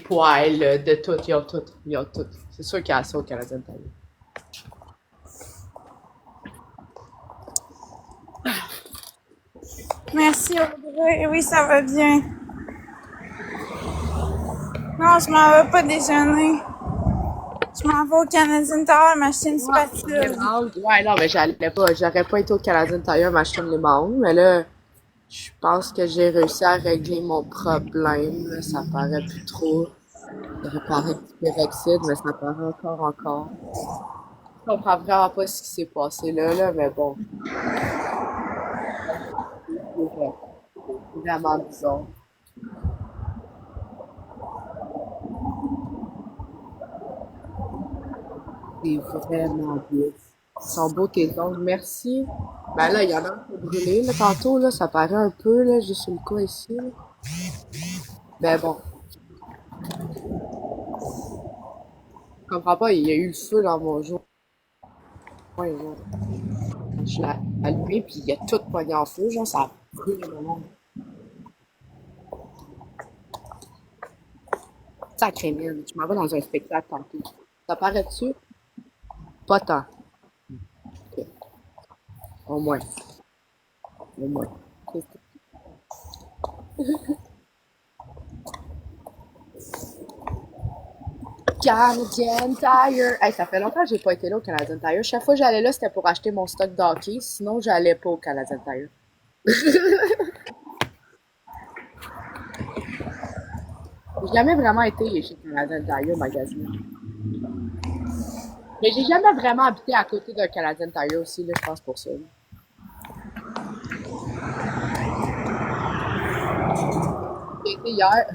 poêles, de tout, ils ont tout. Ils ont tout. C'est sûr qu'il y a ça au Canadien Tire. Merci Audrey. Oui, ça va bien. Non, je m'en vais pas déjeuner. Je m'en vais au Canadien Tire m'acheter une spatule. Ouais, non, mais j'aurais pas été au Canadien Tire m'acheter une limonde, mais là, je pense que j'ai réussi à régler mon problème, là. Ça paraît plus trop. Ça paraît du peroxyde, mais ça paraît encore. Je comprends vraiment pas ce qui s'est passé là, mais bon. C'est vraiment bizarre. C'est vraiment bien. Ils sont beaux tes ongles, merci. Ben là, il y en a un peu brûlé, là, tantôt, là, ça paraît un peu, là, juste sur le coup ici, là. Ben bon, je comprends pas, il y a eu le feu dans mon joint, là. Je l'ai allumé, puis il a tout pogné en feu, genre, ça a brûlé mon ongle. Sacré mine, je m'en vais dans un spectacle tantôt. Ça paraît-tu? Pas tant. Ok. Au moins. Au moins. Canadian Tire. Hey, ça fait longtemps que j'ai pas été là au Canadian Tire. Chaque fois que j'allais là, c'était pour acheter mon stock d'hockey. Sinon, j'allais pas au Canadian Tire. J'ai jamais vraiment été chez Canadian Tire magasin. Mais j'ai jamais vraiment habité à côté d'un Canadian Tire aussi, là, je pense pour ça. J'ai été hier.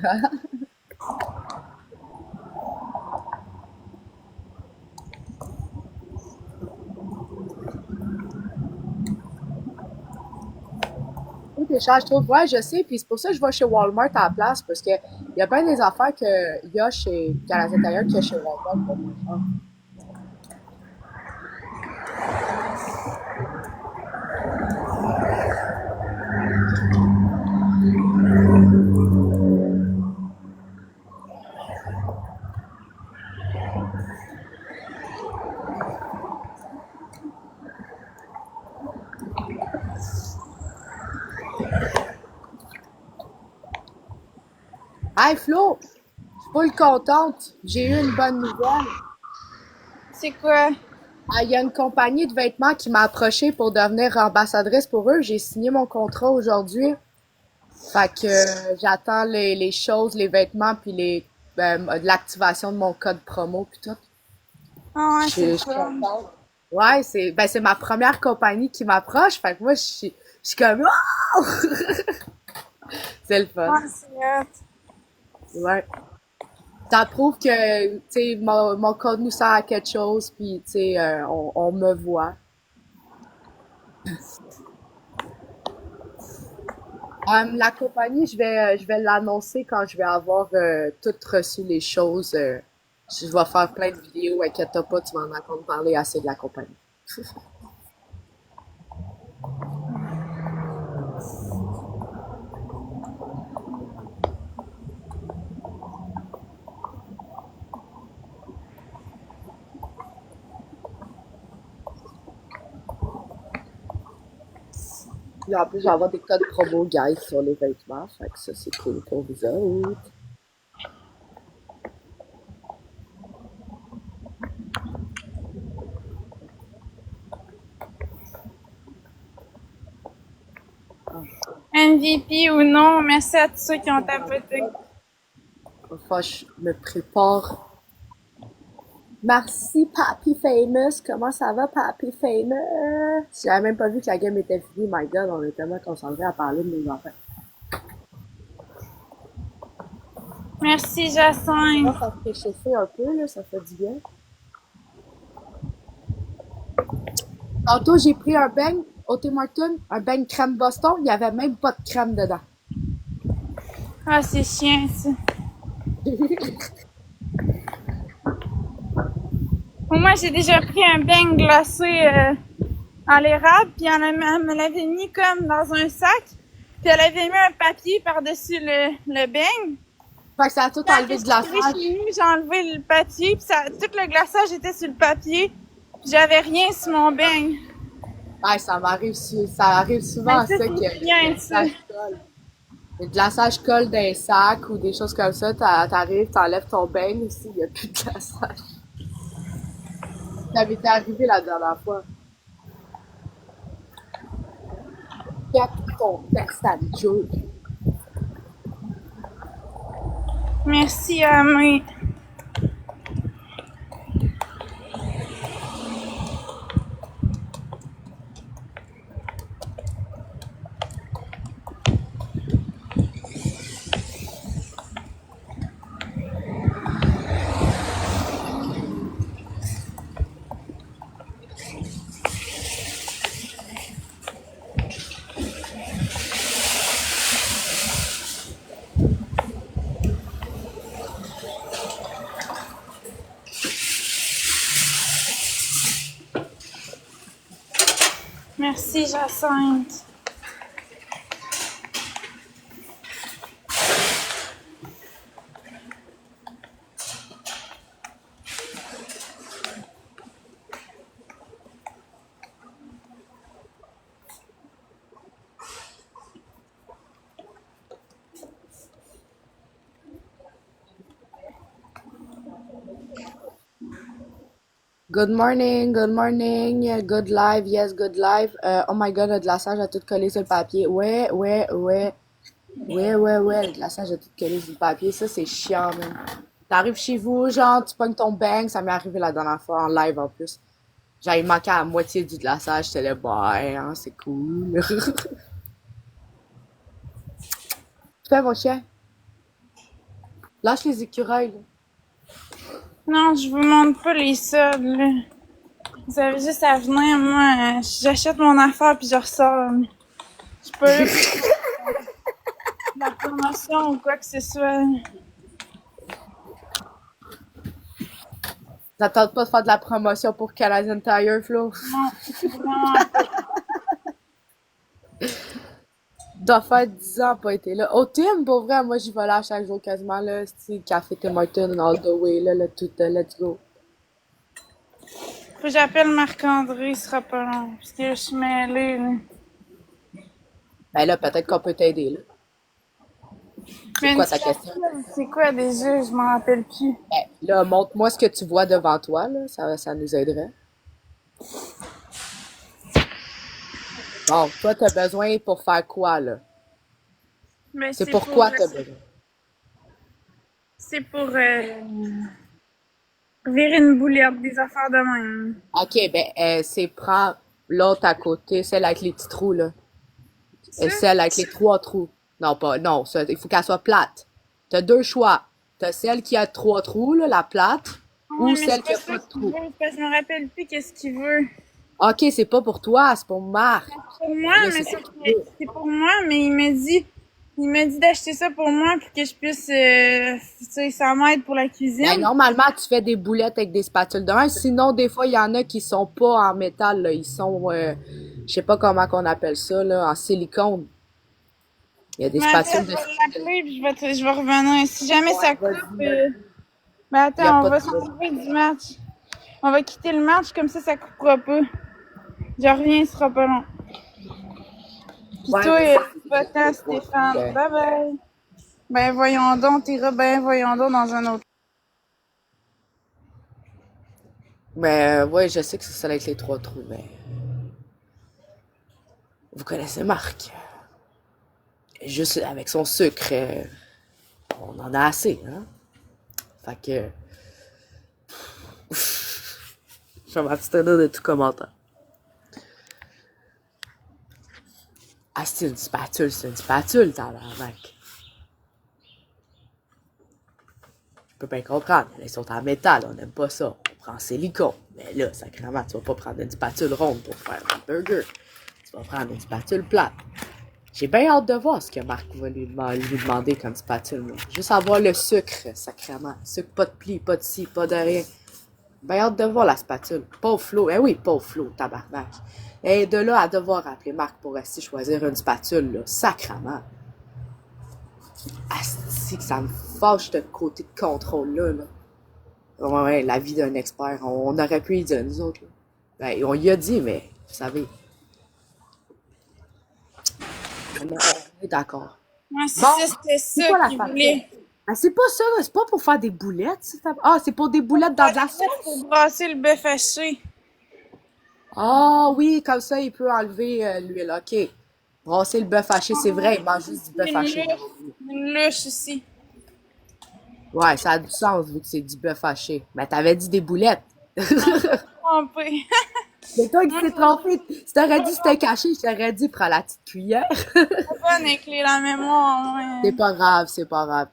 Tout est cher, je trouve. Ouais, je sais. Puis c'est pour ça que je vais chez Walmart à la place. Parce que il y a bien des affaires qu'il y a chez Canadian Tire qu'il y a chez Walmart pour moins cher. Hey Flo, je suis full contente. J'ai eu une bonne nouvelle. C'est quoi? Ah, il y a une compagnie de vêtements qui m'a approché pour devenir ambassadrice pour eux. J'ai signé mon contrat aujourd'hui. Fait que j'attends les choses, les vêtements, puis de l'activation de mon code promo puis tout. Ah ouais, c'est Je le suis fun. contente. Ouais, c'est ma première compagnie qui m'approche. Fait que moi, je suis comme, oh! C'est le fun. Ouais, c'est hot. Ouais. Ça prouve que, tu sais, mon code nous sert à quelque chose, puis, tu sais, on me voit. La compagnie, je vais l'annoncer quand je vais avoir tout reçu les choses. Je vais faire plein de vidéos, inquiète pas, tu vas en entendre parler assez de la compagnie. Puis en plus, je vais avoir des codes promo, guys, sur les vêtements. Fait que ça, c'est cool pour vous autres. MVP ou non, merci à tous ceux qui ont tapoté. Enfin, je me prépare. Merci, Papi Famous. Comment ça va, Papi Famous? J'avais même pas vu que la game était finie. My God, on est tellement concentrés à parler de nos enfants. Merci Jacinthe. Ça fait chauffer un peu, là. Ça fait du bien. Tantôt, j'ai pris un beigne au Tim Hortons, un beigne crème Boston. Il y avait même pas de crème dedans. Ah, c'est chiant ça. Moi, j'ai déjà pris un beigne glacé à l'érable, puis elle me l'avait mis comme dans un sac, puis elle avait mis un papier par-dessus le beigne. Fait que ça a tout Quand enlevé je de suis arrivée glaçage. chez nous, j'ai enlevé le papier, puis tout le glaçage était sur le papier. Puis j'avais rien sur mon beigne. Ouais, ça arrive Mais souvent, ça, ça, que c'est le rien, ça. glaçage colle. Le glaçage colle dans les sacs ou des choses comme ça, t'arrives, t'enlèves ton bain aussi, il n'y a plus de glaçage. Ça m'était arrivé la dernière fois. Quatre ton test à jour. Merci, Amé. Merci, Jacinthe. Good morning, good live, yes, good live. Oh my god, le glaçage a tout collé sur le papier. Ouais, le glaçage a tout collé sur le papier. Ça, c'est chiant, man. T'arrives chez vous, genre, tu pognes ton bang, ça m'est arrivé la dernière fois en live en plus. J'avais manqué à la moitié du glaçage, j'étais là, bah, hein, c'est cool. Tu fais, mon chien? Lâche les écureuils, là. Non, je vous montre pas les soldes, là. Vous avez juste à venir, moi, j'achète mon affaire puis je ressors. Je suis pas là pour la promotion ou quoi que ce soit. Ça tente pas de faire de la promotion pour Canadian Tire, Flo? Non, vraiment pas. Doit faire 10 ans pas été là. Au Tim, pour vrai, moi j'y vais là chaque jour quasiment là. C'est café Tim Hortons all the way là, tout, let's go. Faut que j'appelle Marc-André, ce sera pas long. Parce que je suis mêlée, là. Ben là, peut-être qu'on peut t'aider là. C'est Mais quoi ta question? c'est quoi déjà? Je m'en rappelle plus. Ben là, montre-moi ce que tu vois devant toi là, ça nous aiderait. Bon, toi t'as besoin pour faire quoi là? Mais C'est pourquoi t'as besoin? c'est pour virer une bouillette, des affaires de même. Ok, ben c'est prends l'autre à côté, celle avec les petits trous là. Et Ça? celle avec les trois trous. Non, pas, non, ça, il faut qu'elle soit plate. T'as deux choix. T'as celle qui a trois trous, là, la plate, Oui, ou mais celle c'est qui pas a ça pas de qu'il trous. veut, parce que je me rappelle plus qu'est-ce qu'il veut. Ok, c'est pas pour toi, c'est pour Marc. Pour moi, Là, mais c'est ça qu'il c'est veut. c'est pour moi, mais il m'a dit d'acheter ça pour moi pour que je puisse, tu sais, ça m'aide pour la Ben, cuisine. normalement, tu fais des boulettes avec des spatules de main. Sinon, des fois, il y en a qui sont pas en métal, là. Ils sont, je sais pas comment qu'on appelle ça, là, en silicone. Il y a des Mais attends, spatules je de vais silicone. l'appeler puis je vais revenir. Si jamais ça Ouais, coupe, vas-y, là. ben Il y a attends, on pas de va trouble. s'enlever du match. On va quitter le match, comme ça coupera pas. Je reviens, ce sera pas long. Pis Ouais, toi, mais va-t'en, Stéphane. Bye bye. Ben voyons donc, t'iras ben voyons donc dans un autre. mais, ouais, je sais que c'est celle avec les trois trous, mais vous connaissez Marc. Juste avec son sucre, on en a assez, hein? Fait que, je vais m'abstenir de tout commentaire. Ah, c'est une spatule, tabarnak. Je peux bien comprendre, elles sont en métal, on n'aime pas ça. On prend en silicone. Mais là, sacrément, tu vas pas prendre une spatule ronde pour faire un burger. Tu vas prendre une spatule plate. J'ai bien hâte de voir ce que Marc va lui demander comme spatule, moi. Juste avoir le sucre, sacrément. Sucre, pas de pli, pas de ci, pas de rien. Ben hâte de voir la spatule. Pauvre Flo. Eh oui, pauvre Flo, tabarnak. Et de là à devoir appeler Marc pour rester choisir une spatule, là. Sacrément. Asti que ça me fâche, ce côté de contrôle-là, là. Ouais, la vie d'un expert. On aurait pu y dire, nous autres, là. Ben, on y a dit, mais, vous savez, on est d'accord. Ouais, Bon, c'était c'est ça quoi la qu'il facette? voulait. Ben, c'est pas ça, là. C'est pas pour faire des boulettes, Ah, c'est pour des boulettes dans Ah, de la pour sauce? brasser le bœuf haché. Ah, oui, comme ça, il peut enlever l'huile. OK. Brasser le bœuf haché, c'est vrai, il mange juste du bœuf haché. Une louche aussi. Ouais, ça a du sens vu que c'est du bœuf haché. Mais t'avais dit des boulettes. Trompé. C'est toi qui Moi, t'es trompé. Si t'aurais dit c'était caché, je t'aurais dit prends la petite cuillère. c'est pas avec la mémoire, C'est ouais. pas grave, c'est pas grave.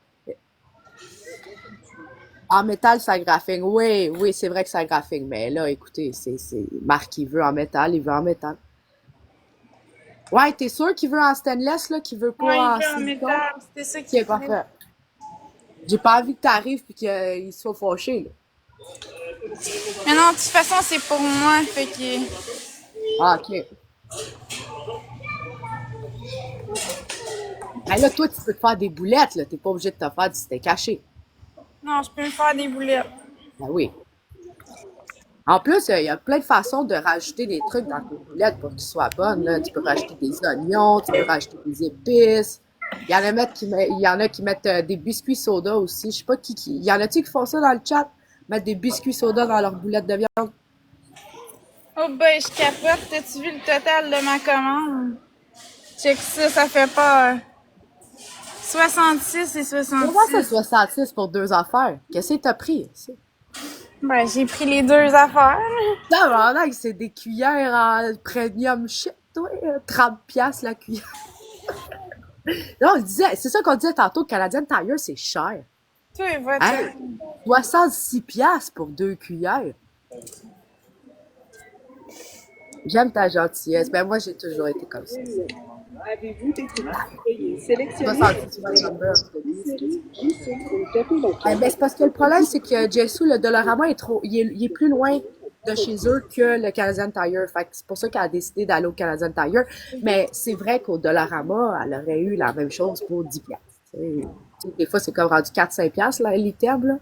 En métal, ça graphine. Oui, oui, c'est vrai que ça graphine. Mais là, écoutez, c'est Marc, il veut en métal, il veut en métal. Ouais, t'es sûr qu'il veut en stainless, là, qu'il veut Ouais, il pas en veut en silicone? métal. C'était ça qu'il Ok, voulait. parfait. J'ai pas envie que t'arrives pis qu'il soit fâché, là. Mais non, de toute façon, c'est pour moi, fait que... Ah, ok. Ben là, toi, tu peux te faire des boulettes, là. T'es pas obligé de te faire du steak caché. Non, je peux me faire des boulettes. Ben oui. En plus, il y a plein de façons de rajouter des trucs dans tes boulettes pour qu'ils soient bonnes, là. Tu peux rajouter des oignons, tu peux rajouter des épices. Il y en a qui mettent des biscuits soda aussi. Je sais pas qui. Il y en a-tu qui font ça dans le chat? Mettre des biscuits soda dans leurs boulettes de viande? Oh ben, je capote. T'as-tu vu le total de ma commande? Check ça, ça fait peur. 66 et Comment ça, 66. 66 pour deux affaires? Qu'est-ce que t'as pris? Ben, j'ai pris les deux affaires. Tabarnak, c'est des cuillères en premium shit, toi. 30 piastres la cuillère. Non, je disais, c'est ça qu'on disait tantôt, Canadian Tire, c'est cher. Toi, va-tu. Hey, 66 piastres pour deux cuillères. J'aime ta gentillesse. Ben, moi, j'ai toujours été comme ça. Avez-vous des produits sélectionnés? 66 number, je te dis. Ben, c'est parce que le problème, c'est que Jessu, le Dollarama, il est plus loin de chez eux que le Canadian Tire. Fait que c'est pour ça qu'elle a décidé d'aller au Canadian Tire. Mais c'est vrai qu'au Dollarama, elle aurait eu la même chose pour 10 piastres. Tu sais, des fois, c'est comme rendu 4-5 piastres, là, l'item, là.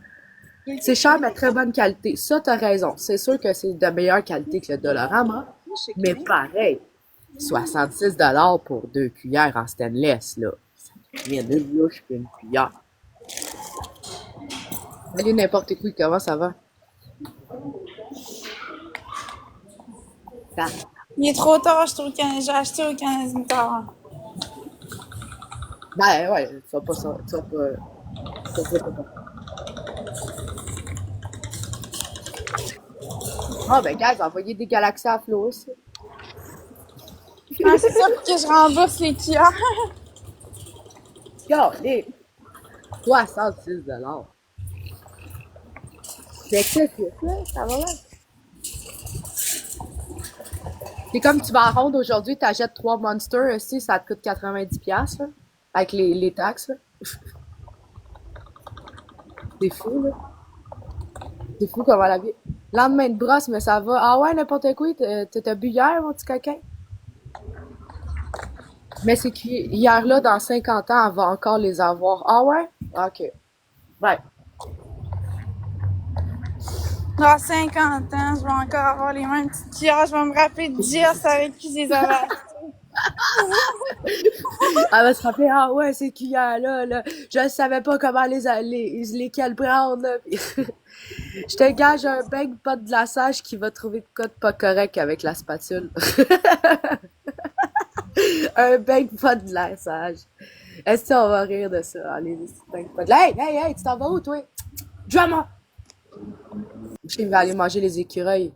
C'est cher, mais très bonne qualité. Ça, t'as raison. C'est sûr que c'est de meilleure qualité que le Dollarama. Mais pareil, 66 pour deux cuillères en stainless, là. Ça devient une louche puis une cuillère. Salut n'importe qui, comment ça va? Ça. Il est trop tard, je trouve, j'ai acheté au Canadien Tire. Ben ouais, tu vas pas ça. Tu vas pas. Tu vas pas. Ah ben gars, envoyer des galaxies à Flo aussi. Ah, c'est ça pour que je rembourse les cuillères. Regardez, 66 c'est excessif, là, ça va là. C'est comme tu vas en ronde aujourd'hui, t'achètes 3 Monsters aussi, ça te coûte 90 piastres, là, avec les taxes, là. C'est fou, là. C'est fou comment la vie. Lendemain de brosse, mais ça va. Ah ouais, n'importe quoi, t'as bu hier, mon petit coquin? Mais c'est qu'hier, là, dans 50 ans, elle va encore les avoir. Ah ouais? Ok. Ouais. Dans 50 ans, je vais encore avoir les mêmes petites cuillères. Je vais me rappeler de Jess avec qui je les avais achetées. Elle va se rappeler, ah ouais, ces cuillères-là, là, je savais pas comment lesquelles prendre, là. Puis je te gage un bec pas de glaçage qui va trouver de quoi de pas correct avec la spatule. Un bec pas de glaçage. Est-ce qu'on va rire de ça? Allez, bec pas de... Hey, hey, hey, tu t'en vas où, toi? Drama! Je vais aller manger les écureuils.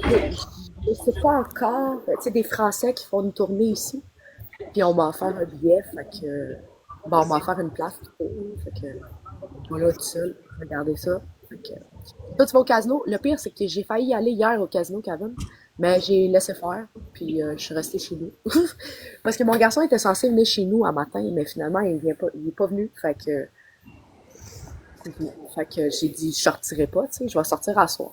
Je sais pas encore. Tu sais, des Français qui font une tournée ici. Puis on m'a offert un billet, fait que. Bon, on m'a offert une place plutôt. Fait que. Voilà, tout seul. Regardez ça. Fait que. Toi, tu vas au casino. Le pire, c'est que j'ai failli y aller hier au casino, Kevin. Mais j'ai laissé faire. Puis je suis restée chez nous. Parce que mon garçon était censé venir chez nous un matin, mais finalement, il vient pas. Il est pas venu. Fait que j'ai dit, je sortirai pas, tu sais. Je vais sortir à soir.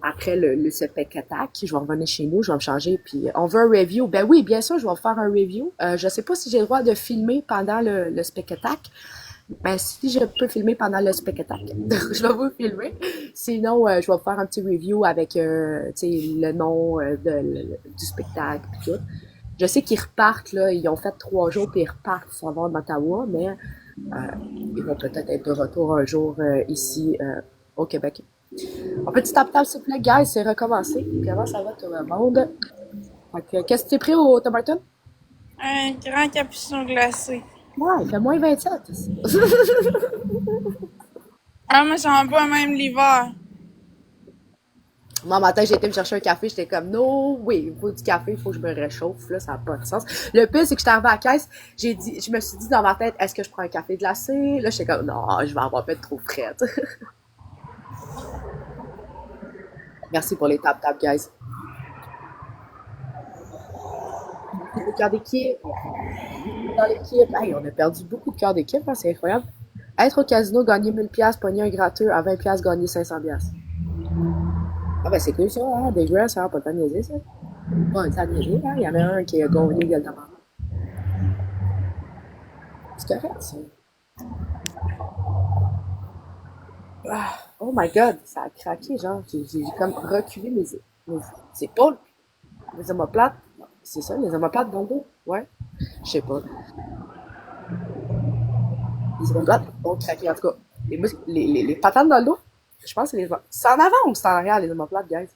Après le spectacle, je vais revenir chez nous, je vais me changer, puis on veut un review. Ben oui, bien sûr, je vais faire un review. Je sais pas si j'ai le droit de filmer pendant le spectacle, mais si je peux filmer pendant le spectacle, je vais vous filmer. Sinon, je vais faire un petit review avec, tu sais, le nom du spectacle, puis tout. Je sais qu'ils repartent, là, ils ont fait 3 jours, puis ils repartent, ils s'en vont d'Ottawa, mais ils vont peut-être être de retour un jour ici au Québec. Un petit tap-tap, s'il vous plaît, guys, c'est recommencé. Comment ça va tout le monde? Fait que, qu'est-ce que tu t'es pris au Tim Hortons? Un grand capuchon glacé. Ouais, il fait moins 27 ici. Ah, moi, j'en bois même l'hiver. Moi, matin, j'ai été me chercher un café, j'étais comme, no, oui, il faut du café, il faut que je me réchauffe, là, ça n'a pas de sens. Le pire, c'est que j'étais arrivée à la caisse, je me suis dit dans ma tête, est-ce que je prends un café glacé? Là, j'étais comme, non, je vais avoir peut-être trop frette. Merci pour les tap-tap, guys. Le cœur d'équipe. Dans l'équipe. Hey, on a perdu beaucoup de cœur d'équipe, hein, c'est incroyable. Être au casino, gagner 1000$, pogner un gratteux, à 20$, gagner 500$. Ah ben c'est cool ça, hein, des joueurs, ça, pas le temps de niaiser, ça. Pas le temps de niaiser, hein, il y en a un qui a gagné également. C'est correct, ça. Ah, oh my god, ça a craqué, genre, j'ai comme reculé mes épaules, les omoplates. C'est ça, les omoplates dans le dos? Ouais, je sais pas. Les omoplates ont craqué, en tout cas. Les patates dans le dos, je pense que c'est les omoplates. C'est en avant ou c'est en arrière, les omoplates, guys?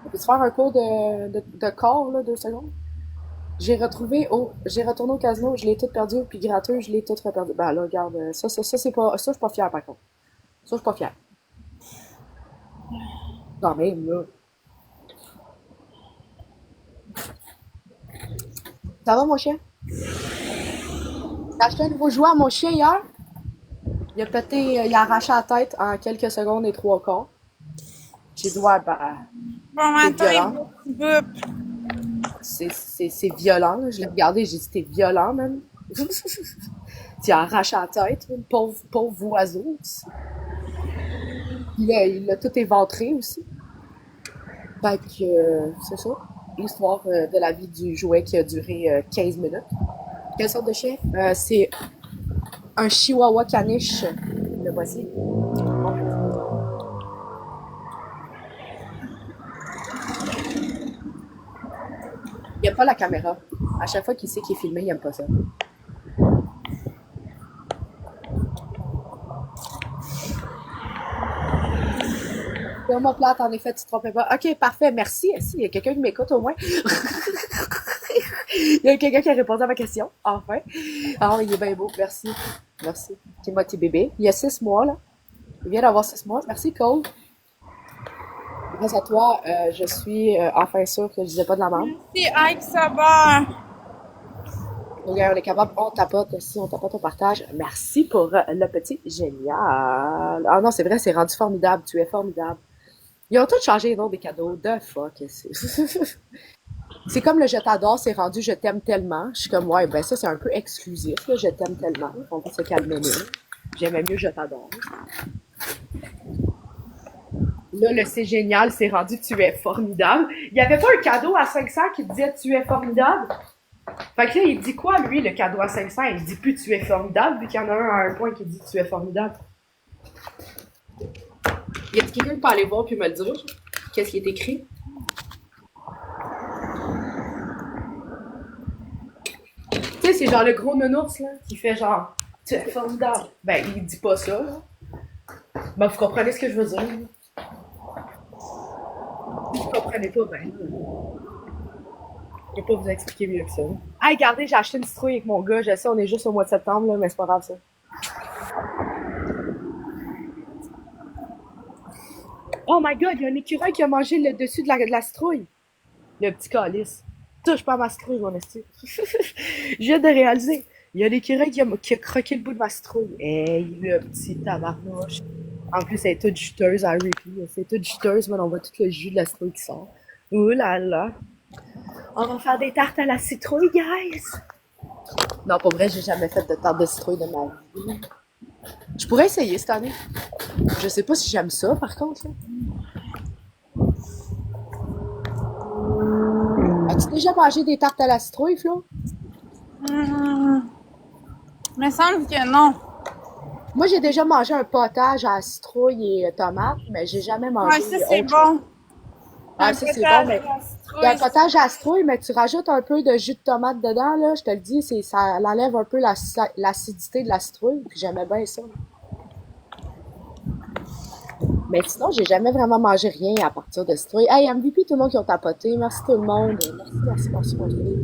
On peut se faire un cours de corps, là, 2 secondes? J'ai retourné au casino, je l'ai tout perdu, puis gratteux, je l'ai tout reperdu. Ben là, regarde, ça, c'est pas, ça, je suis pas fière, par contre. Ça, je suis pas fière. Quand même, là. Ça va, mon chien? T'as acheté un nouveau jouet à mon chien hier? Il a arraché la tête en quelques secondes et 3 quarts. J'ai dit, ouais, ben, Bon c'est matin, violent. boup. C'est violent, là. Je l'ai regardé, j'ai dit, t'es violent, même. Tu as arraché la tête, une pauvre oiseau. Il l'a tout éventré aussi. Fait que, c'est ça. L'histoire de la vie du jouet qui a duré 15 minutes. Quelle sorte de chien? C'est un chihuahua caniche. Le voici. Il aime pas la caméra. À chaque fois qu'il sait qu'il est filmé, il aime pas ça. C'est ma plate, en effet, tu te trompais pas. Ok, parfait, merci. Si, il y a quelqu'un qui m'écoute au moins. Il y a quelqu'un qui a répondu à ma question, enfin. Alors, il est bien beau, merci. Merci. C'est moi, petit bébé. Il y a 6 mois, là. Il vient d'avoir 6 mois. Merci, Cole. Grâce à toi, je suis enfin sûre que je disais pas de la merde. Si, Ike Sabar. Donc, on est capable, on tapote, si on tapote, on partage. Merci pour le petit génial. Ah non, c'est vrai, c'est rendu formidable. Tu es formidable. Ils ont tous changé les noms des cadeaux. The fuck. C'est comme le je t'adore, c'est rendu je t'aime tellement. Je suis comme, ouais, ben ça, c'est un peu exclusif, là, je t'aime tellement. On va se calmer, là. J'aimais mieux je t'adore. Là, le c'est génial, c'est rendu tu es formidable. Il n'y avait pas un cadeau à 500 qui disait tu es formidable? Fait que là, il dit quoi, lui, le cadeau à 500? Il dit plus tu es formidable, vu qu'il y en a un à un point qui dit tu es formidable. Y a quelqu'un qui peut aller voir puis me le dire? Qu'est-ce qui est écrit? Tu sais, c'est genre le gros nounours, là, qui fait genre tu es formidable. Ben, il dit pas ça, là. Ben, vous comprenez ce que je veux dire, là. Si vous comprenez pas, ben, je peux pas vous expliquer mieux que ça. Hey, regardez, j'ai acheté une citrouille avec mon gars. Je sais, on est juste au mois de septembre, là, mais c'est pas grave, ça. Oh my god, il y a un écureuil qui a mangé le dessus de la citrouille. Le petit calice. Touche pas à ma citrouille, mon esti. Je viens de réaliser. Il y a l'écureuil qui a croqué le bout de ma citrouille. Hey, le petit tabarnouche. En plus, elle est toute juteuse à Ripley. C'est toute juteuse, mais on voit tout le jus de la citrouille qui sort. Ouh là là. On va faire des tartes à la citrouille, guys. Non, pour vrai, j'ai jamais fait de tarte de citrouille de ma vie. Je pourrais essayer cette année. Je sais pas si j'aime ça, par contre. Là. As-tu déjà mangé des tartes à la citrouille, Flo? Me semble que non. Moi, j'ai déjà mangé un potage à la citrouille et tomate, mais j'ai jamais mangé Ouais, ça c'est autre chose. bon. Ah, ça, c'est bon, mais il y a un potage à la citrouille, mais tu rajoutes un peu de jus de tomate dedans, là, je te le dis, ça enlève un peu l'acidité de la citrouille, puis j'aimais bien ça. Mais sinon, j'ai jamais vraiment mangé rien à partir de citrouille. Hey, MVP, tout le monde qui ont tapoté. Merci tout le monde. Merci, mon chéri.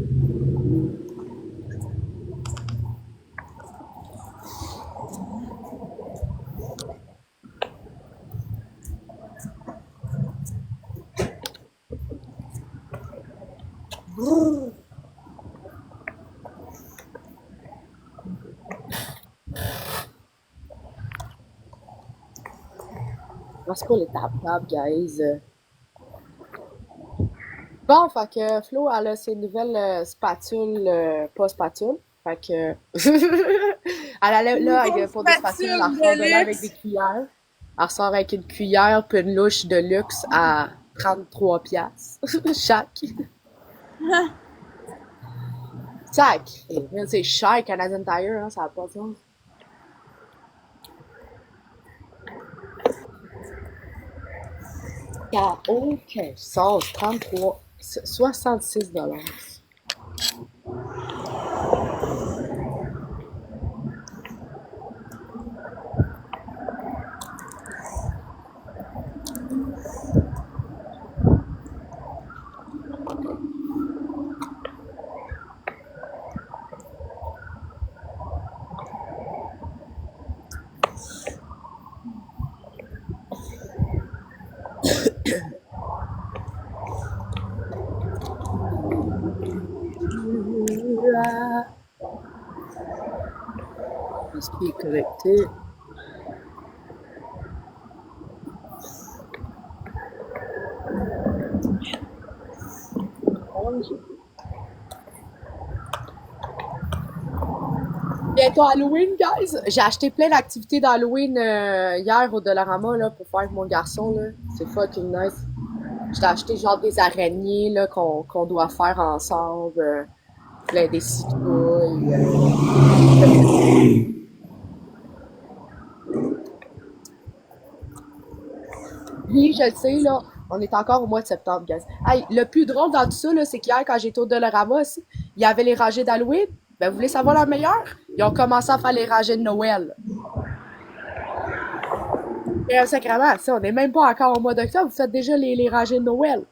Merci pour les tap-tap, guys. Bon, fait que Flo, elle a ses nouvelles spatules, pas spatules. Fait que. Elle allait là pour des spatules, elle ressort de là avec des cuillères. Elle ressort avec une cuillère puis une louche de luxe à 33 piastres chaque. Sac! C'est cher, Canadian Tire, hein, ça n'a pas de sens. OK, sauce, 33, 66 $. Est-ce qu'il est connecté? Bientôt Halloween, guys! J'ai acheté plein d'activités d'Halloween hier au Dollarama là, pour faire avec mon garçon. Là. C'est fucking nice. J'ai acheté genre des araignées là, qu'on doit faire ensemble. Plein des citrouilles. Oui, je le sais, là. On est encore au mois de septembre, guys. Hey, le plus drôle dans tout ça, là, c'est qu'hier, quand j'étais au Dollarama aussi, il y avait les rangées d'Halloween. Ben, vous voulez savoir la meilleure? Ils ont commencé à faire les rangées de Noël. Et sacrément, ça, on n'est même pas encore au mois d'octobre, vous faites déjà les rangées de Noël.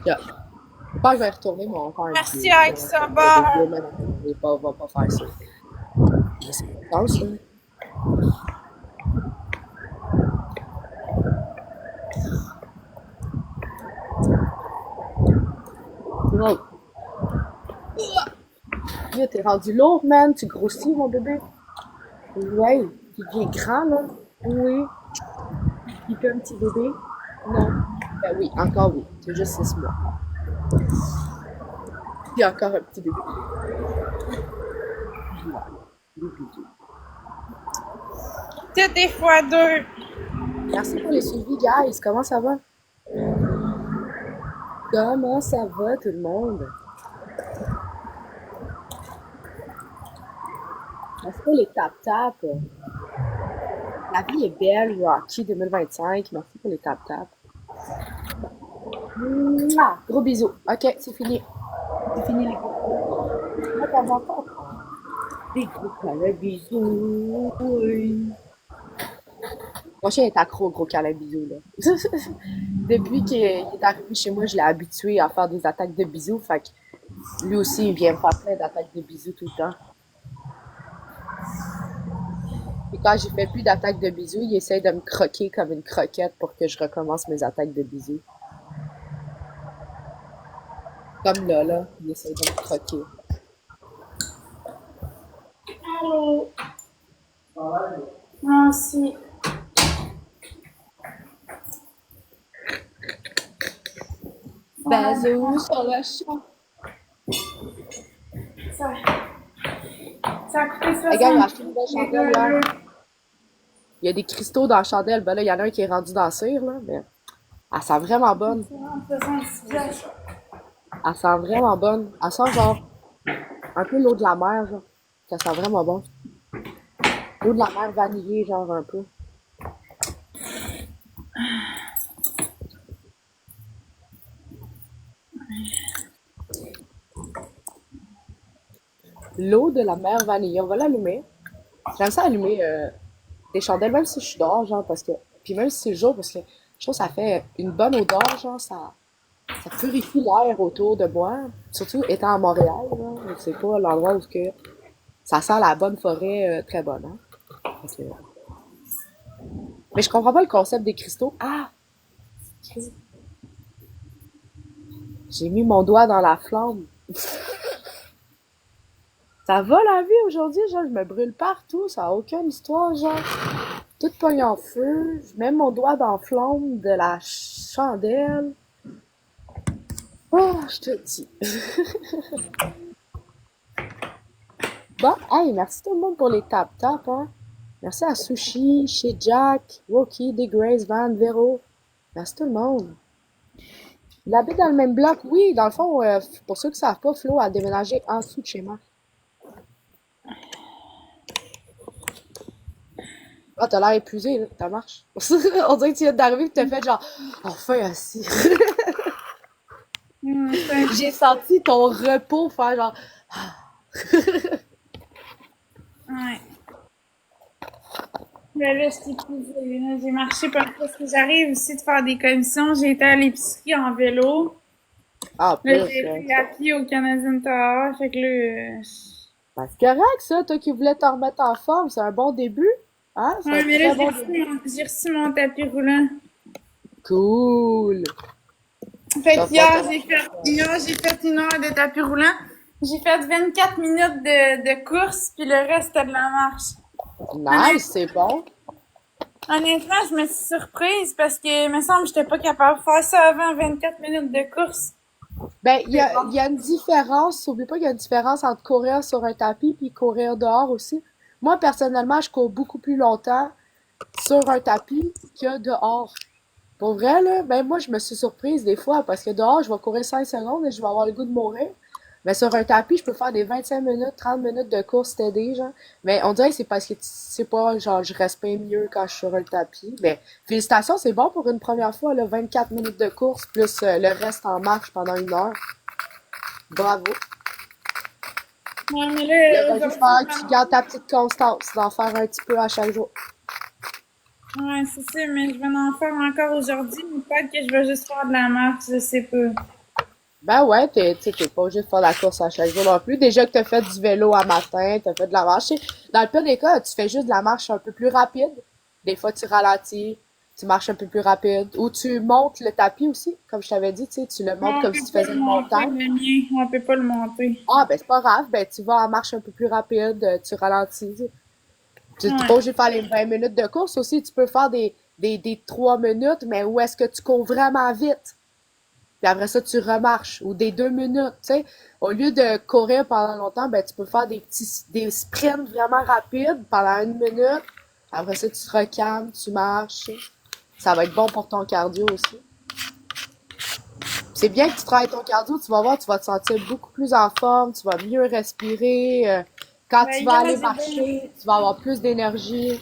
Yeah. Je pense que je vais retourner, mais on va faire un Merci, Ike, ça va. On va pas faire ça. C'est intense, là. Ouais. Yo, t'es rendu lourd, man. Tu grossis, mon bébé. Ouais. Tu deviens grand, là. Oui. Tu es un petit bébé. Non. Ben oui, encore oui. C'est juste 6 mois. Il y a encore un petit bébé. Des bisous. Tout des fois deux. Merci pour les suivis, guys. Comment ça va? Comment ça va, tout le monde? Merci pour les tap-tap. La vie est belle, Rocky 2025. Merci pour les tap-tap. Mouah! Gros bisous. OK, c'est fini. C'est fini, les gros. Moi, t'en vas pas. Des gros câlins, bisous. Oui. Mon chien est accro au gros câlin, bisous, là. Depuis qu'il est arrivé chez moi, je l'ai habitué à faire des attaques de bisous. Fait que lui aussi, il vient me faire plein d'attaques de bisous tout le temps. quand j'ai fait plus d'attaques de bisous, il essaie de me croquer comme une croquette pour que je recommence mes attaques de bisous. Comme là, il essaie de me croquer. Allô? Moi aussi. Bisous sur le champ. Ça, ça a coûté Regarde, il a acheté 60 une belle chandelle, là. Il y a des cristaux dans la chandelle. Ben là, il y en a un qui est rendu dans la cire, là, mais elle sent vraiment bonne. 66 piastres. Elle sent vraiment bonne. Elle sent genre un peu l'eau de la mer, genre. Ça sent vraiment bon. L'eau de la mer vanillée, genre un peu. L'eau de la mer vanillée, on va l'allumer. J'aime ça allumer des chandelles, même si je suis dehors, genre, parce que. Puis même si c'est le jour, parce que je trouve que ça fait une bonne odeur, genre, ça purifie l'air autour de moi. Surtout étant à Montréal, genre, c'est pas l'endroit où que ça sent la bonne forêt très bonne, hein. Fait que- Mais je comprends pas le concept des cristaux. Ah! J'ai mis mon doigt dans la flamme. Ça va la vie aujourd'hui, genre, je me brûle partout, ça a aucune histoire, genre. Tout pogne en feu, je mets mon doigt dans la flamme de la chandelle. Oh, je te dis. Bon, hey, merci tout le monde pour les tap-tap, hein. Merci à Sushi, chez Jack, Woki, D. Grace, Van, Vero. Merci tout le monde. Il habite dans le même bloc, oui, dans le fond, pour ceux qui savent pas, Flo a déménagé en dessous de chez moi. Ah, t'as l'air épuisé, là, ça marche. On dirait que tu viens d'arriver et t'as fait genre, enfin assis. J'ai senti ton repos faire genre, Ouais. Ben là, je suis épuisée, là. J'ai marché parce que j'arrive aussi de faire des commissions. J'ai été à l'épicerie en vélo. ah, Là, plus, j'ai pris à pied au Canadian Tower. Fait que là, ben, c'est correct, ça, toi qui voulais t'en remettre en forme, c'est un bon début. Hein? C'est ouais, un mais là, très bon début. j'ai reçu mon tapis roulant. Cool. Fait Ça que va pas hier, j'ai fait 1 heure de tapis roulant. J'ai fait 24 minutes de course, puis le reste, c'était de la marche. nice, c'est bon. Honnêtement, je me suis surprise parce que, il me semble que j'étais pas capable de faire ça avant 24 minutes de course. Ben, il y a une différence, oublie pas qu'il y a une différence entre courir sur un tapis puis courir dehors aussi. Moi, personnellement, je cours beaucoup plus longtemps sur un tapis que dehors. Pour vrai, là, ben moi, je me suis surprise des fois parce que dehors, je vais courir 5 secondes et je vais avoir le goût de mourir. Mais sur un tapis, je peux faire des 25 minutes, 30 minutes de course steady, genre. Mais on dirait que c'est parce que c'est pas, genre, je respire mieux quand je suis sur un tapis. Mais félicitations, c'est bon pour une première fois, là, 24 minutes de course plus le reste en marche pendant 1 heure. Bravo. Ouais, mais Là, là, va juste falloir que tu gardes ta petite constance d'en faire un petit peu à chaque jour. ouais, c'est ça, mais je vais en faire encore aujourd'hui, mais peut-être que je vais juste faire de la marche, je sais pas. Ben ouais, tu sais, t'es pas obligé de faire la course à chaque jour non plus. Déjà que t'as fait du vélo à matin, t'as fait de la marche. Tu sais, dans le pire des cas, tu fais juste de la marche un peu plus rapide. Des fois, tu ralentis, tu marches un peu plus rapide. Ou tu montes le tapis aussi, comme je t'avais dit, tu sais, tu le Non, montes on comme peut si tu pas faisais le une monter, montagne. le mien, on peut pas le monter. Ah, ben c'est pas grave, ben tu vas en marche un peu plus rapide, tu ralentis. Tu n'es pas Ouais. obligé de faire les 20 minutes de course aussi, tu peux faire des 3 minutes, mais où est-ce que tu cours vraiment vite? Puis après ça, tu remarches. Ou des 2 minutes, tu sais. Au lieu de courir pendant longtemps, ben, tu peux faire des sprints vraiment rapides pendant 1 minute. Après ça, tu te recalmes, tu marches. Ça va être bon pour ton cardio aussi. C'est bien que tu travailles ton cardio, tu vas voir, tu vas te sentir beaucoup plus en forme, tu vas mieux respirer. Quand Mais tu vas hier, aller j'ai bien, marcher, tu vas avoir plus d'énergie.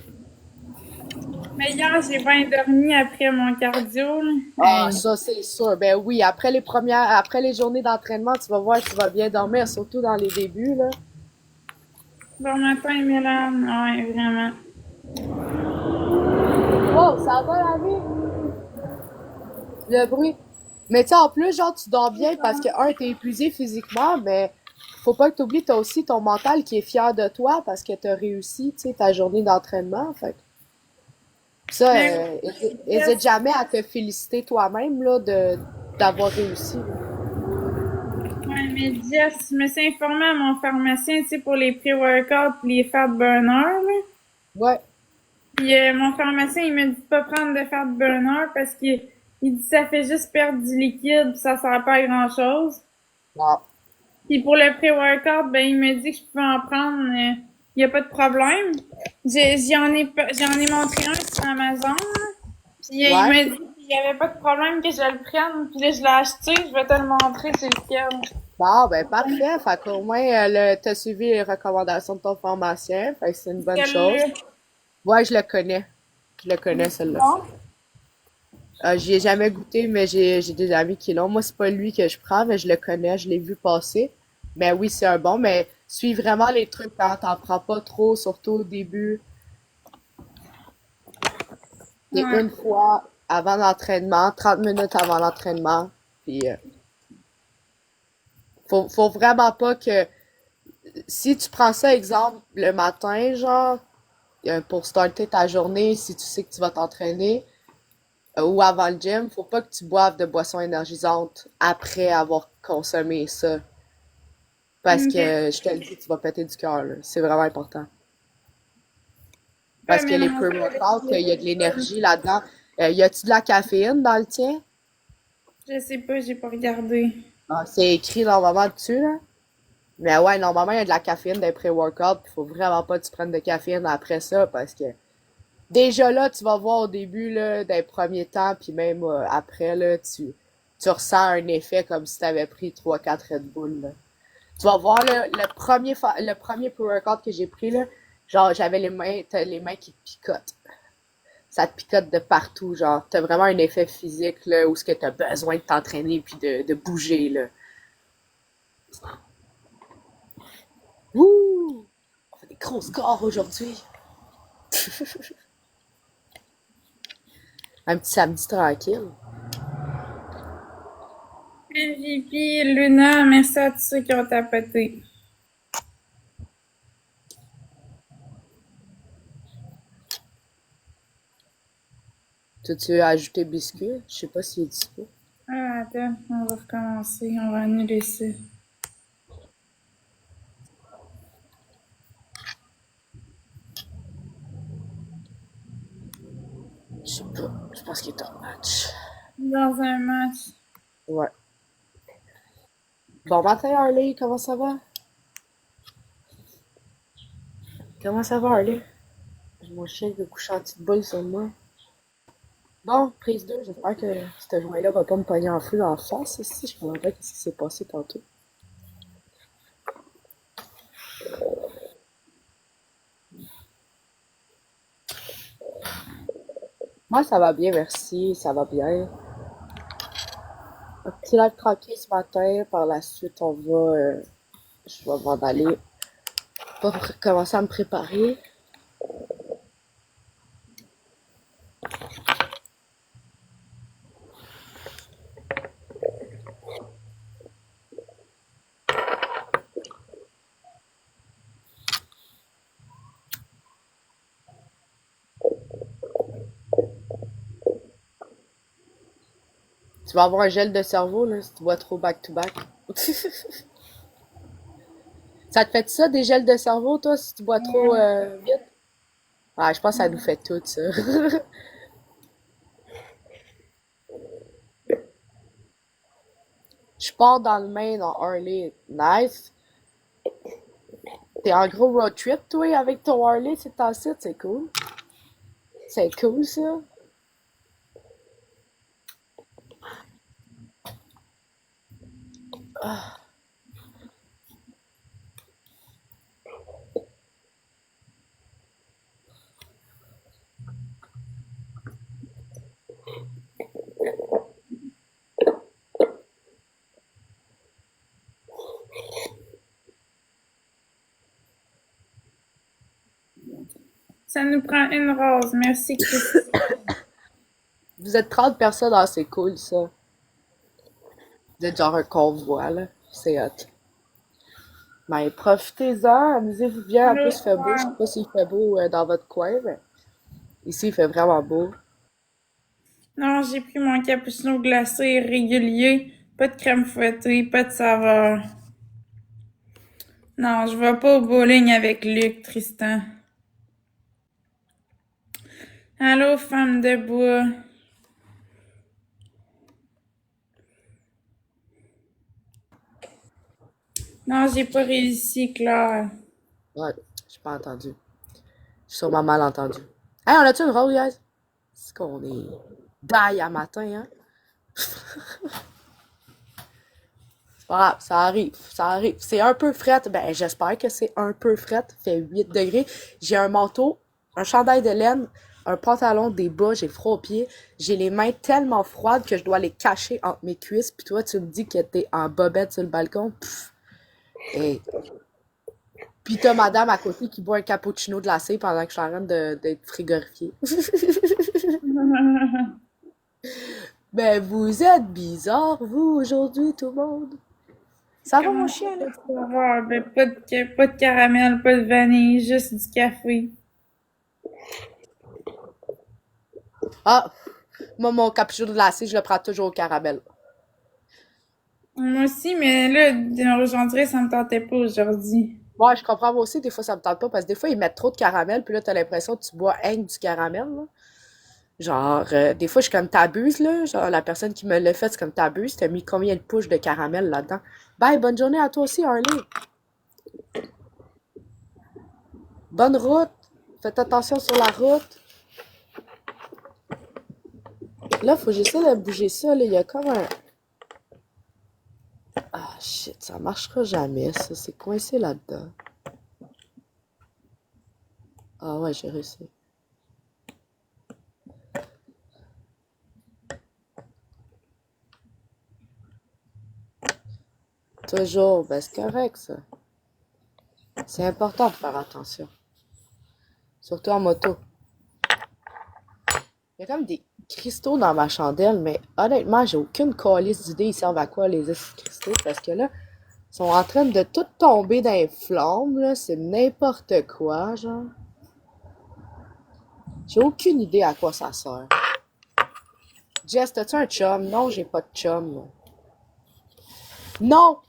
mais hier, j'ai bien dormi après mon cardio, là. Ah, Hey. ça, c'est sûr. Ben oui, après les journées d'entraînement, tu vas voir que tu vas bien dormir, surtout dans les débuts, là. Bon matin, Mélane. Ouais, vraiment. Wow, ça va la vie? Le bruit. Mais tu sais, en plus, genre, tu dors bien parce que, un, t'es épuisé physiquement, mais faut pas que t'oublies, t'as aussi ton mental qui est fier de toi parce que t'as réussi, tu sais, ta journée d'entraînement. Fait que ça, Mais hésite yes, jamais à te féliciter toi-même, là, d'avoir réussi, là. ouais, mais Jess, je me suis informée à mon pharmacien, tu sais, pour les pré-workouts pis les fat burners, là. Ouais. Puis mon pharmacien, il me dit de pas prendre de fat burner parce qu'il dit que ça fait juste perdre du liquide pis ça sert pas à grand-chose. Bon. Puis pour le pré-workout, ben il me dit que je peux en prendre, y a pas de problème. J'en ai montré un sur Amazon, là. Puis il Ouais. m'a dit qu'il y avait pas de problème que je le prenne. Puis là, je l'ai acheté, je vais te le montrer, c'est lequel. Bon, ben parfait. Fait qu'au moins, t'as suivi les recommandations de ton pharmacien. Fait que c'est une bonne chose. Quel-là. Ouais, je le connais. Je le connais, celle-là. Bon. J'y ai jamais goûté, mais j'ai des amis qui l'ont. Moi, c'est pas lui que je prends, mais je le connais, je l'ai vu passer. Mais oui, c'est un bon, mais suis vraiment les trucs quand t'en prends pas trop, surtout au début. C'est Ouais. une fois avant l'entraînement, 30 minutes avant l'entraînement. Puis faut vraiment pas que si tu prends ça exemple le matin, genre, pour starter ta journée, si tu sais que tu vas t'entraîner, ou avant le gym, faut pas que tu boives de boissons énergisantes après avoir consommé ça. Parce Ok. que je te le dis, tu vas péter du cœur, là. C'est vraiment important. Ouais, Parce que mais les non, pre-workouts, il y a de l'énergie là-dedans. Y a-tu de la caféine dans le tien? je sais pas, j'ai pas regardé. Ah, c'est écrit normalement dessus, là. Mais ouais, normalement, il y a de la caféine dans les pré-workouts. Faut vraiment pas que tu prennes de caféine après ça parce que déjà là, tu vas voir au début, là, dans les premiers temps, puis même après, là, tu ressens un effet comme si tu avais pris trois quatre Red Bull, là. Tu vas voir, le premier pre-workout que j'ai pris, là, genre, t'as les mains qui te picotent. Ça te picote de partout, genre, t'as vraiment un effet physique, là, où ce que t'as besoin de t'entraîner puis de bouger, là. Ouh! On fait des gros scores aujourd'hui. Un petit samedi tranquille. MVP, Luna, merci à tous ceux qui ont tapoté. Tu as ajouté biscuit? Je sais pas s'il est dispo. Ah, attends, on va recommencer, on va annuler ça. Je sais pas. Je pense qu'il est en match. Dans un match. Ouais. Bon matin, Harley. Comment ça va? Comment ça va, Harley? Mon chien veut coucher en petite boule sur moi. Bon, prise 2. J'espère que ce joint-là va pas me pogner en feu en face. Ici, je comprends pas ce qui s'est passé tantôt. Moi, ça va bien, merci. Ça va bien. Un petit live tranquille ce matin. Par la suite, je vais m'en aller pour commencer à me préparer. Tu vas avoir un gel de cerveau, là, si tu bois trop back-to-back. Ça te fait ça, des gels de cerveau, toi, si tu bois trop vite? Ouais, je pense que ça nous fait tout, ça. Je pars dans le Maine en Harley. Nice. T'es en gros road trip, toi, avec ton Harley, c'est en site, c'est cool. C'est cool, ça. Ça nous prend une rose. Merci, Christy. Vous êtes 30 personnes, ah, c'est cool, ça. Vous êtes genre un convoi, là. C'est hot. Ben, profitez-en, amusez-vous bien. En Allô, plus, il fait beau. Je sais soir. pas s'il fait beau dans votre coin, mais ici, il fait vraiment beau. Non, j'ai pris mon cappuccino glacé régulier. Pas de crème fouettée, pas de saveur. Non, je vais pas au bowling avec Luc, Tristan. Allô, femme de bois. Non, j'ai pas réussi, Claire. Ouais, j'ai pas entendu. J'ai sûrement mal entendu. Hey, on a-tu une rôle, guys? C'est qu'on est die à matin, hein? C'est pas grave, ça arrive, ça arrive. C'est un peu fret, ben j'espère que c'est un peu fret. Il fait 8 degrés. J'ai un manteau, un chandail de laine, un pantalon, des bas, j'ai froid aux pieds. J'ai les mains tellement froides que je dois les cacher entre mes cuisses. Puis toi, tu me dis que t'es en bobette sur le balcon. Pff, hey. Puis t'as madame à côté qui boit un cappuccino glacé pendant que je suis en train d'être frigorifiée. Ben, vous êtes bizarre, vous, aujourd'hui, tout le monde. Ça va, mon Comment chien, là? ça peut savoir? Ben, pas de caramel, pas de vanille, juste du café. Ah, moi, mon cappuccino glacé, je le prends toujours au caramel. Moi aussi, mais là, de me rejoindre, ça me tentait pas aujourd'hui. Ouais, je comprends, moi aussi, des fois, ça me tente pas, parce que des fois, ils mettent trop de caramel, puis là, t'as l'impression que tu bois rien que du caramel, là. Genre, des fois, je suis comme t'abuses, là. Genre, la personne qui me l'a fait, c'est comme t'abuses. T'as mis combien de couches de caramel là-dedans? Bye, bonne journée à toi aussi, Harley. Bonne route. Faites attention sur la route. Là, faut que j'essaie de bouger ça, là. Il y a comme un... Ah, shit, ça marchera jamais, ça. C'est coincé là-dedans. Ah ouais, j'ai réussi. Toujours, ben c'est correct, ça. C'est important de faire attention. Surtout en moto. Il y a comme des cristaux dans ma chandelle, mais honnêtement, j'ai aucune calice d'idée ils servent à quoi les cristaux, parce que là, ils sont en train de tout tomber dans les flammes, là. C'est n'importe quoi, genre. J'ai aucune idée à quoi ça sert. Jess, t'as-tu un chum? Non, j'ai pas de chum, là. Non!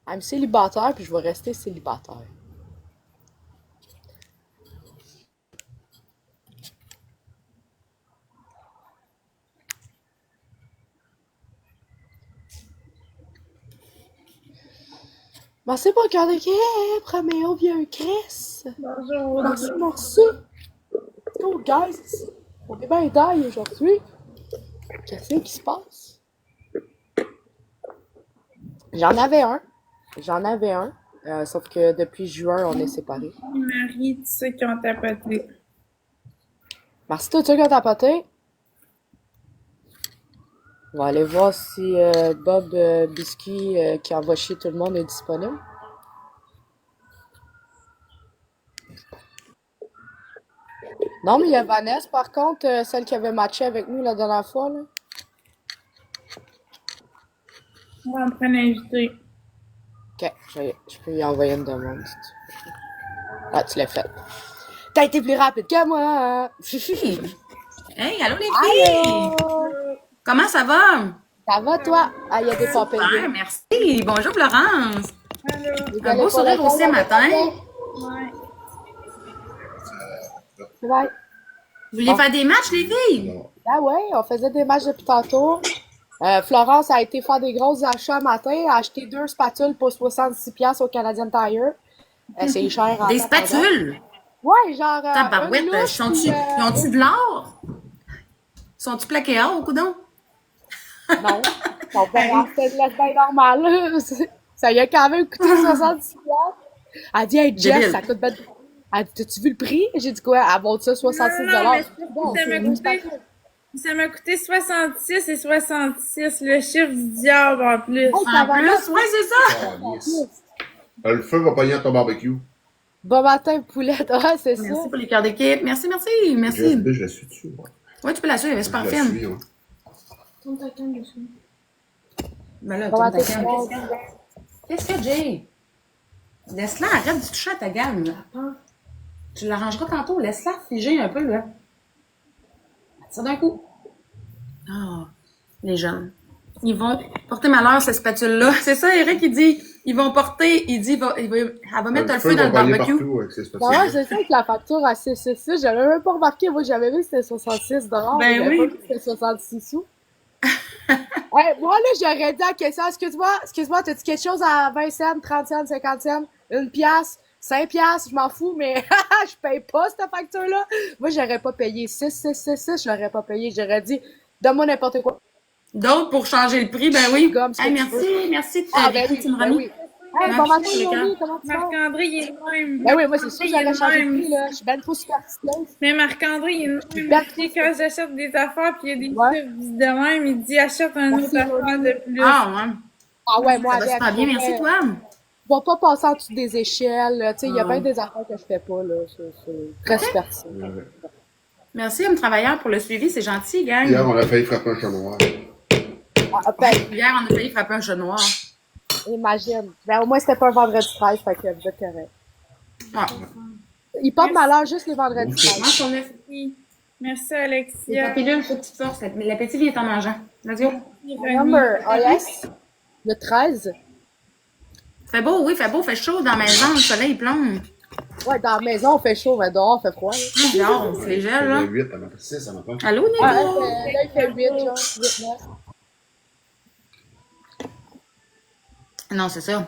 I'm célibataire, puis je vais rester célibataire. Merci pour le cœur d'équipe, Roméo vieux Chris. Bonjour, Merci, Audrey. merci. Oh, guys, on est bien d'ail aujourd'hui. Qu'est-ce qui se passe? J'en avais un. J'en avais un. Sauf que depuis juin, on est séparés. Marie, tu sais qui ont tapoté. Merci, toi, tu as tapoté. On va aller voir si Bob Biscuit, qui envoie chier tout le monde, est disponible. Non, mais il y a Vanessa, par contre, celle qui avait matché avec nous la dernière fois, là. On va en prendre l'invité. Ok, je peux lui envoyer une demande. Si tu veux. Ah, tu l'as fait. T'as été plus rapide que moi! Hey, allô les filles! Allô! Comment ça va? Ça va, toi? Ah, il y a des Super, papiers. merci. Bonjour Florence. Allô? Vous Un allez beau pour sourire l'école aussi avec matin. Ouais. Ouais. Vous vouliez faire des matchs, les filles? Ah ouais, on faisait des matchs depuis tantôt. Florence a été faire des gros achats matin, a acheté 2 spatules pour 66$ au Canadian Tire. C'est cher en Des temps pendant. spatules? Ouais, genre une Tabarouette, louche, puis, ils ont-tu de l'or? Sont-tu plaqués or, au coudon? non, son père c'était de la taille normale. Là. Ça y a quand même coûté 66$. Elle dit, hey Jess, Débile. ça coûte ben... Elle dit, t'as-tu vu le prix? J'ai dit quoi? Elle monte ça 66$. Non, mais Bon, ça c'est m'a une coûté, spatule. ça m'a coûté 66 et 66, le chiffre du diable en plus. Hey, ça En va plus, bien. ouais, c'est ça. Ah, yes. Le feu va pogner à ton barbecue. Bon matin, poulette. Ouais, c'est ça. Merci pour les cœurs d'équipe. Merci, merci, merci. Je la suis dessus, moi. Ouais, tu peux la suivre, elle est Je super la fine. suis, hein. Ben là, Bon tourne matin, ta cam. poulette. Qu'est-ce que Jay? Laisse-la, arrête de toucher à ta gamme, là. Tu l'arrangeras tantôt. Laisse-la figer un peu, là. Ça d'un coup. Ah, les jeunes. Ils vont porter malheur, cette spatule-là. C'est ça, Eric, il dit. Ils vont porter, il dit, elle va mettre le feu dans le barbecue. Avec ses Bah ouais, c'est ça avec la facture à 666. J'avais même pas remarqué. Moi, j'avais vu que c'était 66 $. Ben J'avais oui. pas vu que c'était 66 sous. Hey, moi, là, j'aurais dit à la question, excuse-moi, t'as-tu quelque chose à 20 cents, 30 cents, 50 cents, 1 piastre, 5 piastres, je m'en fous, mais je paye pas cette facture-là. Moi, j'aurais pas payé 6, je l'aurais pas payé. J'aurais dit, donne-moi n'importe quoi. D'autres pour changer le prix, ben oui. Gomme, ce que Hey, tu merci, veux. merci de Ah, ben oui, tu me ben remis. oui. Hey, Merci, bon matin, les gars. Yoli, comment tu vas? Marc-André, il est le même. Ben oui, moi, c'est sûr que Il est j'aurais le changé de même. prix, là. Je suis ben trop superstitieuse. Mais Marc-André, il est le même. Ben, Puis quand j'achète des affaires, puis il y a des Ouais. chiffres de même, il dit achète un Merci, autre affaire Yoli. de plus. Ah, ouais. Ah ouais, moi, Ça va avec. super bien, merci, toi. Je vais pas passer en dessous des échelles. Tu sais, il y a Ah. bien des affaires que je fais pas, là. C'est très superstitieux. Merci, homme travailleur, pour le suivi. C'est gentil, gang. Hier, on a failli frapper un chat noir. Ah, ben, Hier, on a failli frapper un chat noir. imagine. Ben, au moins, c'était pas un vendredi 13, fait que vous êtes correct. Ouais. Il porte malheur juste les vendredis Merci. 13. Mange ton œuf. Merci C'est ta Alexia. pilule, faut que tu te forces. L'appétit vient en mangeant. Vas-y, go. Number, oh yes. Le 13. Fait beau, oui, fait beau, fait chaud dans la maison, le soleil plombe. Ouais, dans la maison, on fait chaud, mais dehors, on fait froid, là. Dehors, c'est les gels, là. 8, elle m'a fait 6, elle m'a pas. Allô, Nico? Ah, là, il fait 8, genre, 8, 9. Non, c'est ça.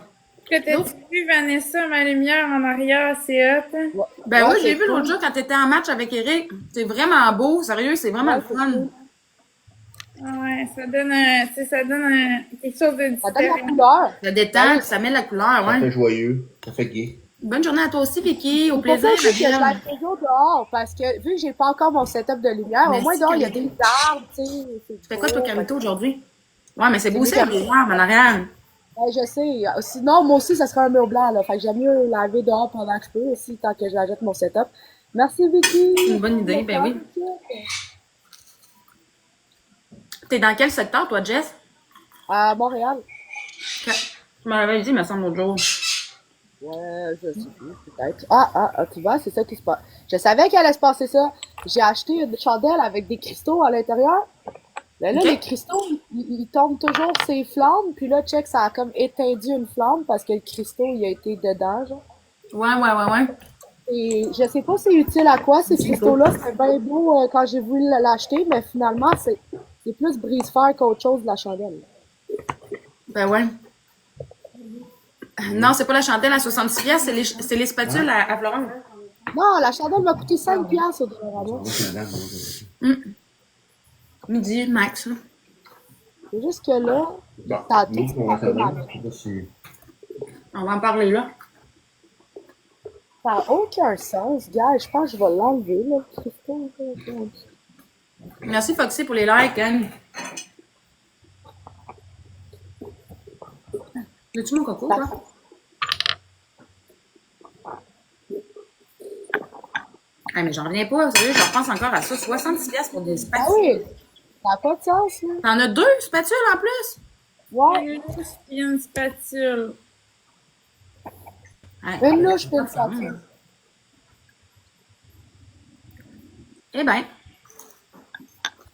Que t'as-tu vu Vanessa, ma lumière en arrière, c'est hot. Hein? Ben Ouais, oui, j'ai c'est vu cool. l'autre jour quand t'étais en match avec Eric. C'est vraiment beau, sérieux, c'est vraiment Ouais, le c'est fun. cool. Ouais, ça donne quelque chose de Ça donne la différent. couleur. Ça détend, puis ça met la couleur, Ça fait ouais. joyeux, ça fait gay. Bonne journée à toi aussi, Vicky. Au C'est pour plaisir, ça que ma je belle. vais toujours dehors, parce que vu que j'ai pas encore mon setup de lumière, au Merci, moins dehors, il y a Camille. des arbres, tu sais. Tu fais quoi, toi, beau, Camito, aujourd'hui? Ouais, mais c'est beau C'est aussi, mieux les arbres en arrière. Ouais, je sais. Sinon, moi aussi, ça serait un mur blanc, là. Fait que j'aime mieux laver dehors pendant que je peux aussi, tant que je jette mon setup. Merci, Vicky. Une bonne idée, ben oui. T'es dans quel secteur, toi, Jess? À Montréal. Tu m'avais dit, il me semble, l'autre jour. Ouais, je sais plus, peut-être. Tu vois, c'est ça qui se passe. Je savais qu'il allait se passer ça. J'ai acheté une chandelle avec des cristaux à l'intérieur. Mais là, Ok. les cristaux, ils tombent toujours ces flammes. Puis là, check, ça a comme éteint une flamme parce que le cristaux, il a été dedans, genre. Ouais. Et je sais pas c'est utile à quoi, ces cristaux-là. C'était bien beau quand j'ai voulu l'acheter, mais finalement, c'est plus brise-fer qu'autre chose de la chandelle. Ben ouais. Non, c'est pas la chandelle à 66 pièces, c'est les spatules à Florence. Non, la chandelle m'a coûté 5 piastres au Dollarama. Moi, c'est madame, moi, Midi, max, là. C'est juste que là, Bon, ça a nous, tout on va frappé faire ma là. main. Je sais pas si. On va en parler là. Ça n'a aucun sens, gars. Je pense que je vais l'enlever, là, le cristaux. Merci, Foxy, pour les likes, gang. Veux-tu mon coco, toi? Ah, mais j'en reviens pas, sérieux, je repense encore à ça. 66 pièces pour des Ah spatules. oui, ça n'a pas de sens, là. T'en as 2 spatules en plus? Ouais, Une louche puis une spatule. Ouais. une louche puis une spatule. Eh ben,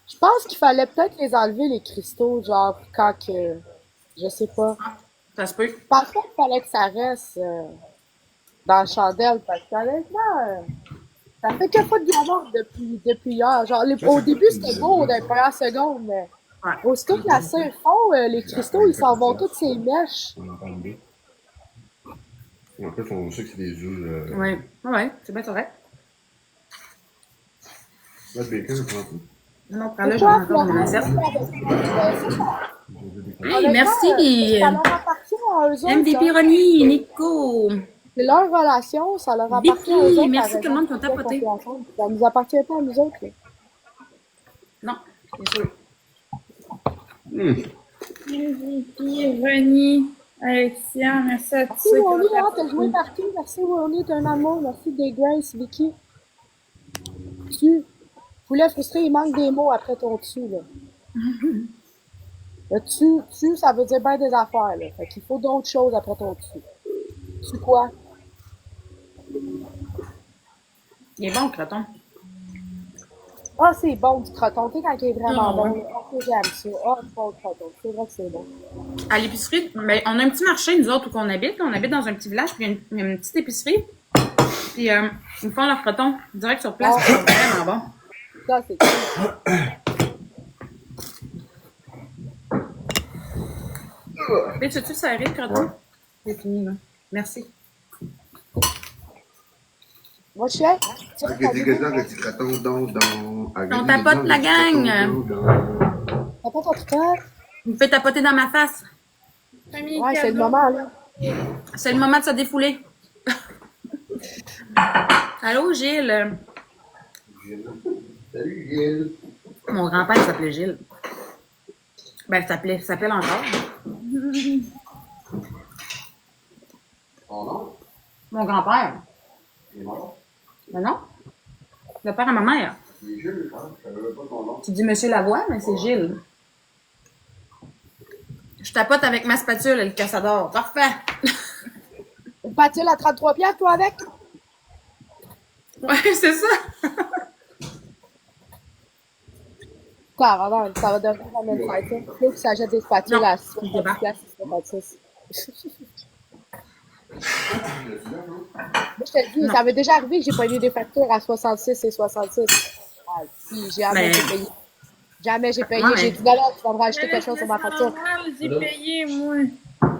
Je pense qu'il fallait peut-être les enlever, les cristaux, genre, quand que... Je sais pas. ça se peut. Je pense pas qu'il fallait que ça reste dans la chandelle, parce qu'honnêtement, ça fait que pas de glamour depuis hier. Genre, au début, c'était beau dans les premières secondes, mais Ouais. aussitôt que la cire fond, les cristaux, ils s'en vont toutes ces mèches. On en parle bien. En fait, on sait que c'est des œufs. Ouais, c'est bien correct. Là, le bacon, on prend tout. Non, prends-le, Pourquoi, j'en ai encore mon Florence? assiette. J'ai deux bacon. Hey, Honnêtement, merci, ça leur appartient à eux autres. MVP hein. Ronnie, Nico. C'est leur relation, ça leur appartient à eux Vicky, autres. merci par tout le monde qui ont exemple, tapoté. qu'on fait ensemble. Ça nous appartient pas à nous autres. Là. Non, bien sûr. MVP, Ronnie, Alexia, merci à tous Merci ceux qui Ronnie, ont hein, t'as joué partout. Merci Ronnie, t'es un amour. Merci des Grace, Vicky. Tu voulais frustrer, il manque des mots après ton dessus, là. Le tu, ça veut dire bien des affaires, là. Fait qu'il faut d'autres choses après ton dessus. C'est quoi? Il est bon, le croton. Ah, c'est bon du croton. Tu sais, quand il est vraiment Ah, bon. ouais. Ok, j'aime ça. Ah, c'est bon le croton. C'est vrai que c'est bon. À l'épicerie, ben, on a un petit marché, nous autres, où on habite. On habite dans un petit village, puis il y a une petite épicerie. Puis ils font leur croton direct sur place, c'est vraiment bon. Ça, c'est cool. Mais tu serré le croton? Ouais. C'est fini, là. Merci. Moi, je suis là. On tapote la gang! T'as pas ton truc? Vous me faites tapoter dans ma face. Ouais, c'est le moment, là. C'est le moment de se défouler. Allô, Gilles? Salut, Gilles. Mon grand-père s'appelait Gilles. Ben, s'appelle encore. Ton nom? Mon grand-père. Il est mort. Ben non. Le père à ma mère. Il est Gilles, hein? Je savais pas ton nom. Tu dis Monsieur Lavoie, mais c'est Gilles. Je tapote avec ma spatule et le cassador. Parfait. Une pâtule à 33 piastres, toi, avec? Ouais, c'est ça. Carrément, ça va devenir la même fête. Il faut que ça jette des spatules Non, à je 60 débarque. piastres, c'est pas ça. Moi, je te dis, Non. ça m'est déjà arrivé que j'ai payé des factures à 66 et 66. Ah, si, jamais Ben, j'ai payé. Jamais j'ai payé. ouais, J'ai mais- dit, non, non, tu vas me rajouter quelque chose sur ma facture. J'ai payé, moi.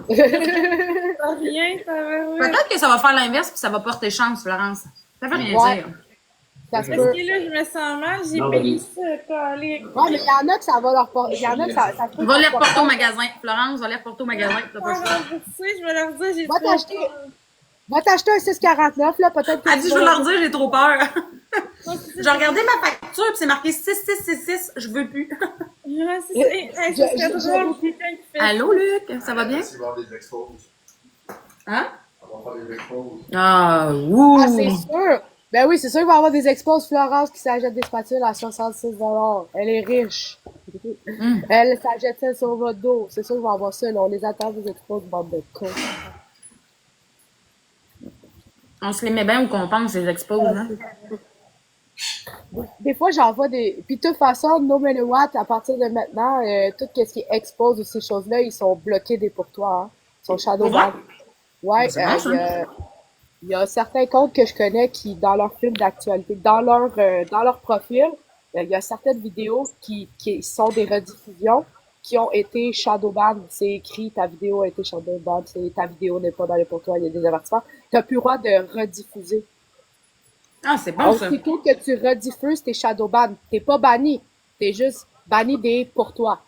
Rien, ça va. Peut-être que ça va faire l'inverse puis ça va porter chance, Florence. Ça veut rien Ouais. dire. Ça se Parce peut. que là, je me sens mal, j'ai Non, payé vas-y. ça, calique. Ouais, mais il y en a que ça va leur porter. Il y en a que ça peut. Va les reporter au magasin. Florence, va les reporter au magasin. T'as pas le choix. Je vais leur dire, j'ai Va trop t'acheter. peur. Va t'acheter un 6,49, là, peut-être que Elle dit, je vais leur dire, j'ai trop peur. Ouais, J'ai regardé ma facture puis c'est marqué 6666. Je veux plus. Ouais, c'est ça. Hey, ça serait drôle, quelqu'un qui fait Allô, Luc? Ça va bien? Il va y avoir des exposes. Hein? On va faire des exposes. Ah, ouh! Ah, c'est sûr. Ben oui, c'est sûr qu'il va y avoir des expos Florence qui s'achète des spatules à 66 $. Elle est riche. Elle s'achète ça sur votre dos. C'est sûr qu'il va y avoir ça, là. On les attend, des expos, bande de cons. On se les met bien où qu'on pense, ces expos, hein? Des fois, j'envoie des... Puis de toute façon, no matter what, à partir de maintenant, tout ce qui est expose ou ces choses-là, ils sont bloqués des pour toi, hein. Ils sont shadow Pour vrai? ban. Ouais, C'est bon, ça. il y a certains comptes que je connais qui, dans leur fil d'actualité, dans leur profil, il y a certaines vidéos qui sont des rediffusions qui ont été shadowban. C'est écrit, ta vidéo a été shadowban, ta vidéo n'est pas dans les pour toi, il y a des avertissements. T'as plus le droit de rediffuser. Ah, c'est bon, ça. Aussitôt que tu rediffuses, t'es shadowban. T'es pas banni. T'es juste banni des pour toi.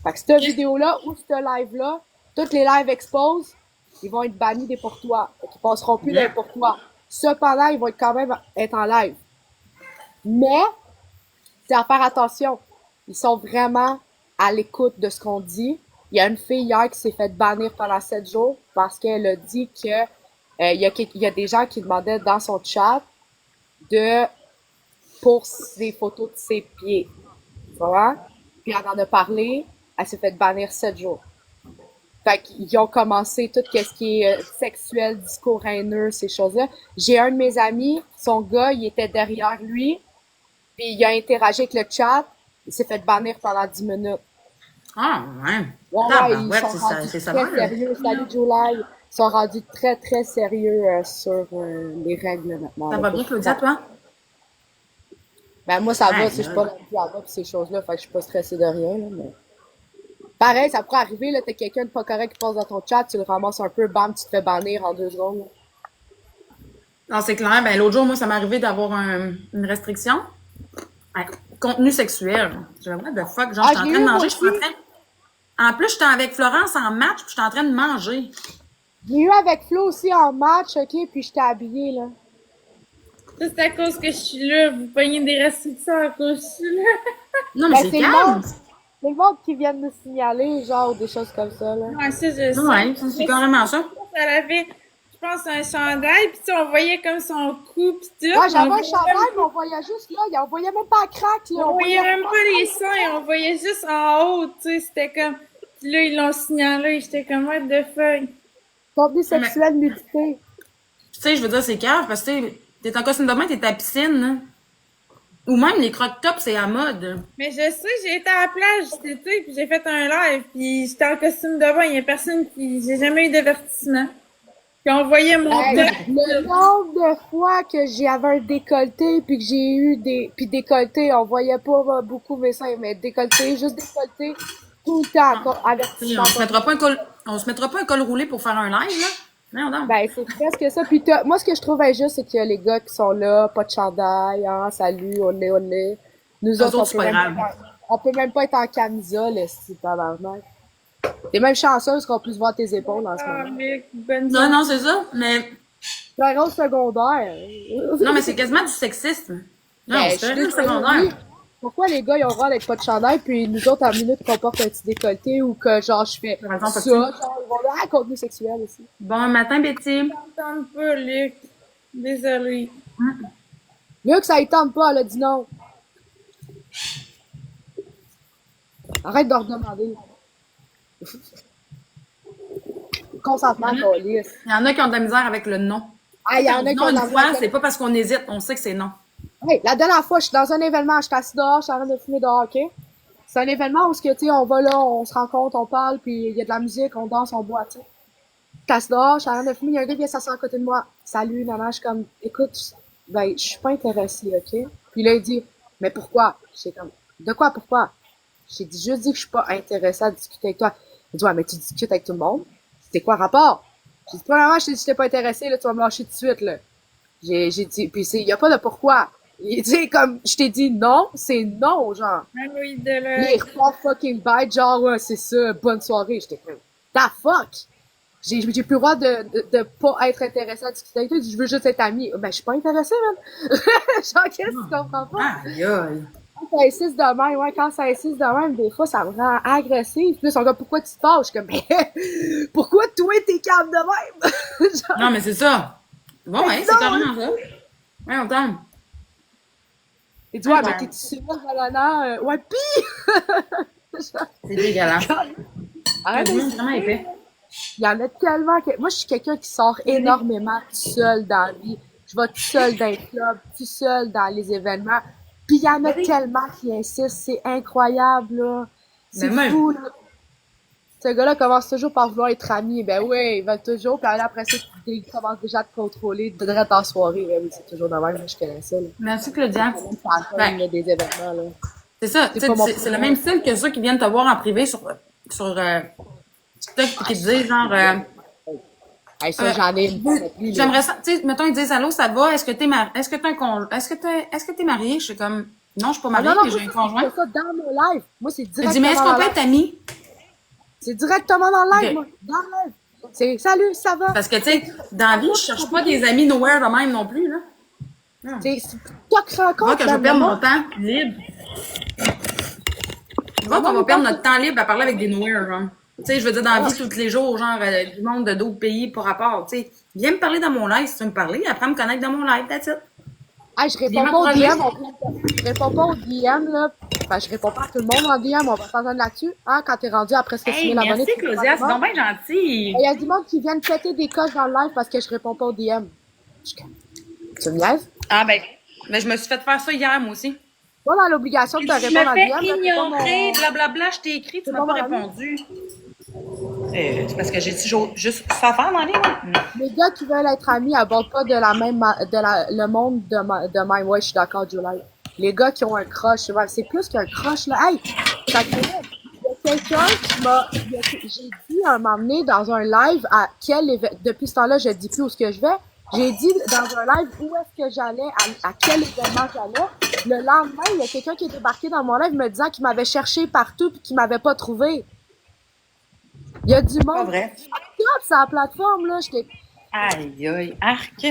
Fait que cette vidéo-là ou ce live-là, toutes les lives exposed, ils vont être bannis des pour toi. Fait qu'ils passeront plus dans les pour toi. Cependant, ils vont quand même être en live. Mais, c'est à faire attention. Ils sont vraiment à l'écoute de ce qu'on dit. Il y a une fille hier qui s'est fait bannir pendant 7 jours parce qu'elle a dit que il y a des gens qui demandaient dans son chat pour des photos de ses pieds. Tu vois? Puis elle en a parlé, elle s'est fait bannir 7 jours. Fait qu'ils ont commencé tout ce qui est sexuel, discours haineux, ces choses-là. J'ai un de mes amis, son gars, il était derrière lui, puis il a interagi avec le chat, il s'est fait bannir pendant 10 minutes. Ah, ouais. Ouais, Tabarouette, ils sont rendus c'est ça, très va, là. sérieux. Salut July. Ils sont rendus très, très sérieux sur les règles maintenant. Ça là. va bien, Claudia, toi? Ben moi, ça va, Ouais, si je suis pas dans le piano pis ces choses-là, fait que je suis pas stressée de rien, là, mais... Pareil, ça pourrait arriver, là, t'as quelqu'un de pas correct qui passe dans ton chat, tu le ramasses un peu, bam, tu te fais bannir en 2 secondes. Non, c'est clair. Ben, l'autre jour, moi, ça m'est arrivé d'avoir une restriction. Ouais, contenu sexuel. Je what the fuck? Genre, Ah, j'étais en j'ai train de eu, manger, moi je suis en aussi. train... En plus, j'étais avec Florence en match, puis j'étais en train de manger. J'ai eu avec Flo aussi en match, ok, puis j'étais habillée, là. Ça, c'est à cause que je suis là. Vous pognez des restrictions à cause que je suis là. Non, mais Ben, c'est c'est le calme. monde. C'est le monde qui vient nous signaler, genre, des choses comme ça, là. Ouais, ça, je sais. Ouais, c'est carrément ça. Elle avait, je pense, un chandail, pis tu sais, on voyait comme son cou, pis tout. Ouais, j'avais On un chandail, mais on voyait juste là, on voyait même pas la craque, là. On voyait même pas les seins, on voyait juste en haut, tu sais, c'était comme... Pis là, ils l'ont signalé, j'étais comme, what the fuck. Contenu sexuel, nudité. Tu sais, je veux dire, c'est cave parce que t'es en costume de bain, t'es à la piscine, là. Ou même les croque-tops, c'est à mode. Mais je sais, j'ai été à la plage cet été, puis j'ai fait un live, puis j'étais en costume de bain. Il y a personne qui... J'ai jamais eu d'avertissement. Puis on voyait mon Hey, le nombre de fois que j'avais un décolleté puis que j'ai eu des puis décolleté, on voyait pas beaucoup mes seins, mais décolleté, juste décolleté tout le temps, avertissement. On se mettra pas un col roulé pour faire un live, là. Non, non. Ben, c'est presque ça. Puis moi, ce que je trouve injuste, c'est qu'il y a les gars qui sont là, pas de chandail, hein, salut, on est. Nous autres, on peut même pas être en camisole, c'est tabarnak. T'es même chanceuse qu'on puisse voir tes épaules en ce moment. Non, c'est ça, mais... C'est un rôle secondaire. Non, mais c'est quasiment du sexisme. Non, Ben, c'est un rôle secondaire. Pourquoi les gars, ils ont le droit d'être pas de chandail, puis nous autres, à minute qu'on porte un petit décolleté, ou que, genre, je fais ça, genre, ils vont là, contenu sexuel aussi. Bon matin, Betty. Ça me tente pas, Luc. Désolée. Luc, ça y tente pas, elle a dit non. Arrête de redemander. Consentement, police. Il y en a qui ont de la misère avec le non. Ah, il y en a qui ont de la misère. C'est pas parce qu'on hésite, on sait que c'est non. Hey, la dernière fois, je suis dans un événement, je suis assis dehors, je suis en train de fumer dehors, ok? C'est un événement où, tu sais, on va là, on se rencontre, on parle, puis il y a de la musique, on danse, on boit, tu sais. Je suis assis dehors, je suis en train de fumer, il y a un gars qui vient s'asseoir à côté de moi. Salut, nana, je suis comme, écoute, ben, je suis pas intéressée, ok? Puis là, il dit, mais pourquoi? J'étais comme, de quoi, pourquoi? J'ai juste dit que je suis pas intéressée à discuter avec toi. Il dit, ouais, mais tu discutes avec tout le monde. C'était quoi le rapport? J'ai dit, premièrement, je t'ai dit que j'étais pas intéressée, là, tu vas me lâcher tout de suite, là. J'ai dit, puis il y a pas de pourquoi. Il dit, comme, je t'ai dit non, c'est non, genre. Oui, Les pas fucking bête, genre, ouais, c'est ça, bonne soirée. J'étais comme, the fuck? J'ai plus le droit de pas être intéressée à discuter avec toi. Je veux juste être amie. Ben, je suis pas intéressée, man. Genre, qu'est-ce que tu comprends pas? Aïe, aïe. Quand ça insiste de même, ouais, quand ça insiste de même, des fois, ça me rend agressive. Puis là, ils sont comme, pourquoi tu te fâches? Je suis comme, mais, pourquoi toi, t'es calme de même? Genre, Non, mais c'est ça. Bon, ouais, c'est carrément ça. Ouais, on tombe. il dit, ouais, mais t'es-tu sûre, Valana? Ouais, pis! C'est dégueulasse. Arrête, C'est vraiment épais. il y en a tellement que... Moi, je suis quelqu'un qui sort énormément tout seul dans la vie. Je vais tout seul dans les clubs, tout seul dans les événements. Puis il y en a tellement qui insistent. C'est incroyable, là. C'est fou, là. Ce gars-là commence toujours par vouloir être ami. Ben oui, il va toujours. Puis après ça, il commence déjà à te contrôler. De direct en soirée. Ben oui, c'est toujours de même. Je connais ça, là. Merci, Claudia. Il y a des événements, là. C'est ça. C'est le même style que ceux qui viennent te voir en privé sur TikTok qui te disent genre... Hey, ça, j'en ai une. J'aimerais ça, tu sais, mettons, ils disent, allô, ça va? Est-ce que t'es marié? Est-ce que t'es marié? Je suis comme, non, je suis pas mariée, mais j'ai un conjoint. C'est ça dans mon live. Moi, c'est Je directement. dis, mais est-ce qu'on peut être amis? C'est directement dans le live, Ok. moi. Dans le live. C'est salut, ça va? Parce que, tu sais, dans la vie, je cherche pas des amis nowhere de même non plus, là. C'est toi qui rencontres. Moi, quand je vais perdre mon temps libre. Je vois qu'on va perdre notre temps libre à parler avec des nowhere, genre. Tu sais, je veux dire, dans la vie, tous les jours, genre, du monde de d'autres pays par rapport, tu sais. Viens me parler dans mon live si tu veux me parler, après me connaître dans mon live, that's it. Hey, je réponds pas aux DM. Je réponds pas aux DM, là. Ben, je réponds pas à tout le monde en DM. On va s'entendre là-dessus. Hein, quand t'es rendu à presque 6 000 abonnés. Merci, Claudia, c'est donc bien gentil. Il y a du monde qui vient de péter des coches dans le live parce que je réponds pas aux DM. Tu me niaises? Ah, ben, je me suis fait faire ça hier, moi aussi. Pas dans l'obligation de te Je répondre en me DM. fais ignorer, blablabla, je t'ai écrit, tu m'as pas répondu. C'est parce que j'ai toujours juste ça à faire dans les mains. Les gars qui veulent être amis abordent pas de la même, le monde de même. Ouais, je suis d'accord, Julie. Les gars qui ont un crush, ouais, c'est plus qu'un crush, là. Hey, ça fait, il y a quelqu'un qui m'a, j'ai dit un moment donné dans un live depuis ce temps-là, je dis plus où est-ce que je vais. J'ai dit dans un live où est-ce que j'allais, à quel événement j'allais. Le lendemain, il y a quelqu'un qui est débarqué dans mon live me disant qu'il m'avait cherché partout puis qu'il m'avait pas trouvé. Il y a du monde. Pas vrai. C'est la plateforme, là. Aïe, aïe, arc.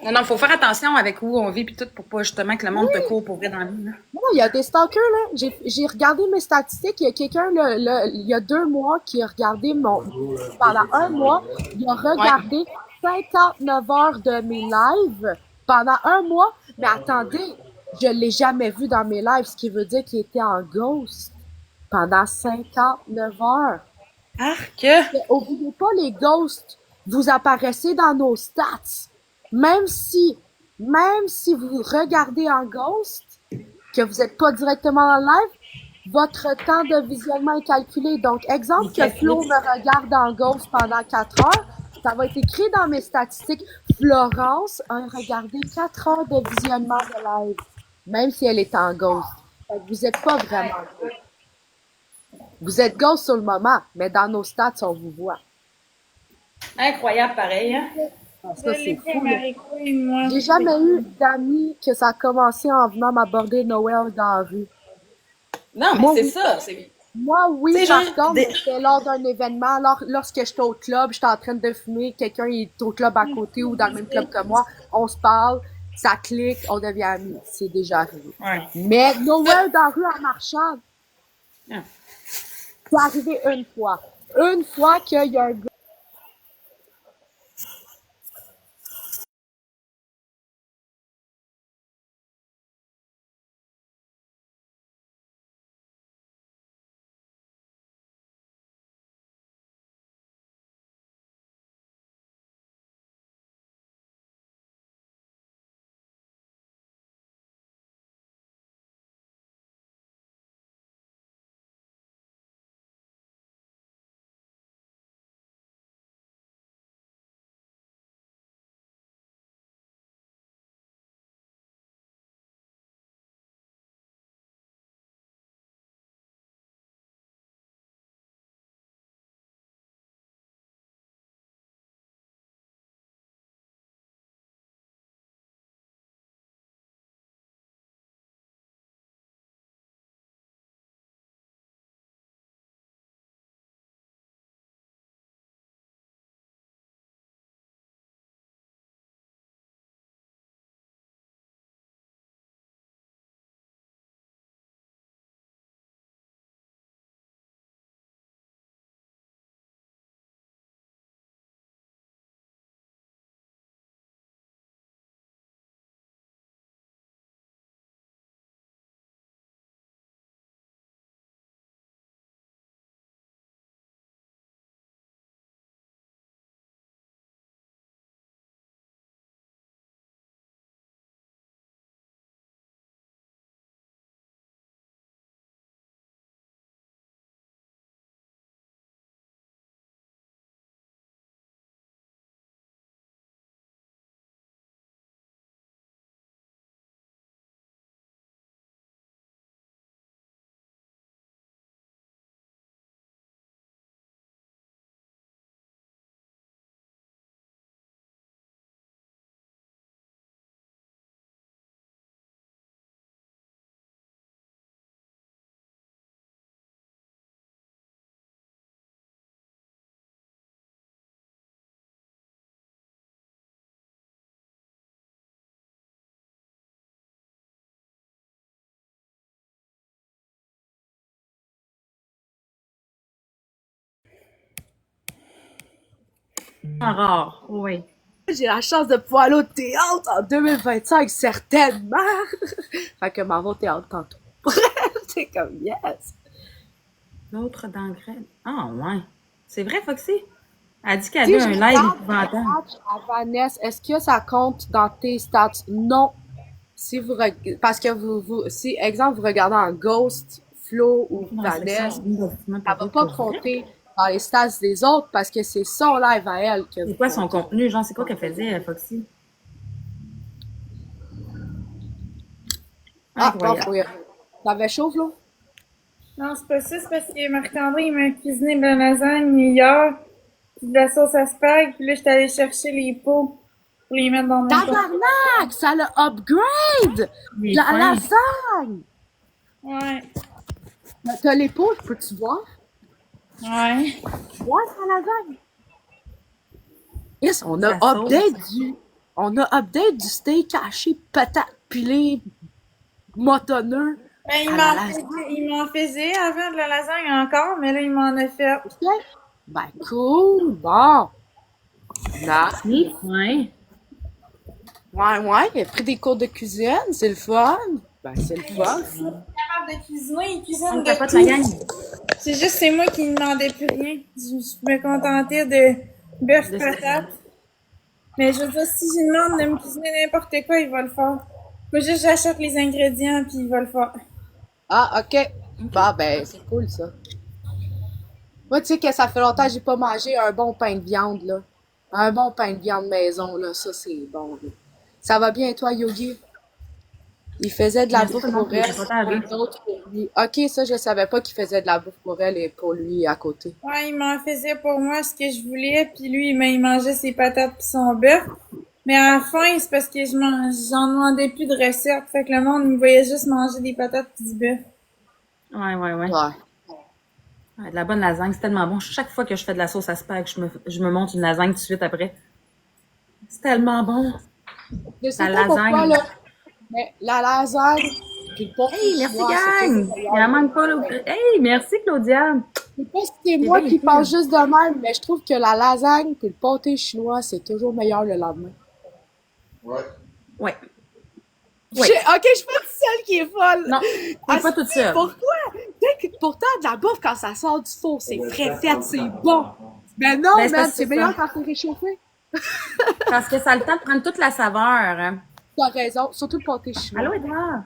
Non, faut faire attention avec où on vit pis tout pour pas justement que le monde te court pour vrai dans la vie, là. Non, il y a des stalkers, là. J'ai regardé mes statistiques. Il y a quelqu'un, il y a 2 mois, qui a regardé pendant 1 mois, il a regardé 59 heures de mes lives pendant 1 mois. Mais attendez, je l'ai jamais vu dans mes lives, ce qui veut dire qu'il était en ghost pendant 59 heures. Arc! Mais oubliez pas les ghosts. vous apparaissez dans nos stats. Même si vous regardez en ghost, que vous n'êtes pas directement en live, votre temps de visionnement est calculé. Donc, exemple que Flo me regarde en ghost pendant 4 heures, ça va être écrit dans mes statistiques. Florence a regardé 4 heures de visionnement de live, même si elle est en ghost. Fait que vous n'êtes pas vraiment ghost. Vous êtes ghost sur le moment, mais dans nos stats, on vous voit. Incroyable, pareil, hein? Ah, ça, c'est fou, là. Moi. J'ai jamais eu d'amis que ça a commencé en venant m'aborder Noël dans la rue. Non, mais Moi, c'est oui. ça. C'est... Moi, oui, C'est par genre contre, des- c'était lors d'un événement, lorsque j'étais au club, j'étais en train de fumer, quelqu'un est au club à côté ou dans le même club que moi, on se parle, ça clique, on devient amis. C'est déjà arrivé. Ouais. Mais Noël dans la rue en marchant, Ah. c'est arrivé une fois. Une fois qu'il y a un gars. Rare, oui. J'ai la chance de pouvoir aller au théâtre en 2025, certainement. Fait que m'en vais au théâtre tantôt. C'est comme yes. L'autre d'engrais. Ah, ouais. C'est vrai, Foxy? Elle a dit qu'elle Si avait je un live regarde le épouvantable. match à Vanessa, est-ce que ça compte dans tes stats? Non. Si vous parce que si exemple vous regardez en Ghost, Flo ou Dans la Vanessa, section, ça va pas compter dans les stats des autres parce que c'est son live à elle que C'est vous quoi son comptez. contenu? Genre, c'est quoi qu'elle faisait, Foxy? Ah, bon, Incroyable. faut y aller. T'avais chaud, Flo? Non, c'est pas ça, c'est parce que Marc-André, il m'a cuisiné de la lasagne hier, puis de la sauce à spag, puis là, j'étais allée chercher les pots pour les mettre dans mon pot. Tabarnak! Ça le upgrade! Il est La fin. lasagne! Ouais. T'as les pots, peux-tu voir? Ouais. Tu vois sa lasagne? Yes, on a La sauce. update du steak haché, patate pilée, motonneux. Ben, À la lasagne. il m'en faisait avant de la lasagne encore, mais là, il m'en a fait. Ok? Ben, cool, bon. Nice. Il est fin. Ouais, il a pris des cours de cuisine, c'est le fun. Ben, c'est le fun. Il est capable de cuisiner, il cuisine On de capote tout. la gang. C'est juste, c'est moi qui ne demandais plus rien. Je me contentais de Bœuf de patate. Mais je veux dire, si je lui demande de me cuisiner n'importe quoi, il va le faire. Faut juste que j'achète les ingrédients puis il va le faire. Ah, ok. Bah, ben, c'est cool, ça. Moi, tu sais que ça fait longtemps que j'ai pas mangé un bon pain de viande, là. Un bon pain de viande maison, là. Ça, c'est bon, là. Ça va bien, toi, Yogi? Il faisait de la Merci tout bouffe le monde pour pour le elle, partager. pour d'autres pour lui. Ok, ça, je savais pas qu'il faisait de la bouffe pour elle et pour lui à côté. Ouais, il m'en faisait pour moi ce que je voulais, puis lui, il mangeait ses patates puis son bœuf. Mais à la fin, c'est parce que j'en demandais plus de recettes. Fait que le monde, il me voyait juste manger des patates puis du bœuf. Ouais. Ouais. Ouais, de la bonne lasagne, c'est tellement bon. Chaque fois que je fais de la sauce à spag, je me monte une lasagne tout de suite après. C'est tellement bon. Je La sais pas pourquoi, lasagne. là, mais la lasagne, puis le porc Hey, merci chinois, c'est toujours gang! Il en meilleur. manque pas là. Hey, merci Claudia! Je sais pas si c'est C'est moi bien qui pense fine. juste de même, mais je trouve que la lasagne puis le pâté chinois, c'est toujours meilleur le lendemain. Ouais. Ouais. Ok, Ouais. je suis pas toute seule qui est folle. Non, t'es pas toute seule. Pourquoi? Pourtant, de la bouffe, quand ça sort du four, c'est frais fait, c'est bon. Mais non, Ben, c'est man, parce que c'est c'est meilleur ça. quand c'est réchauffé. Parce que ça a le temps de prendre toute la saveur. Hein. T'as raison, surtout le pâté chinois. Allô, Edouard?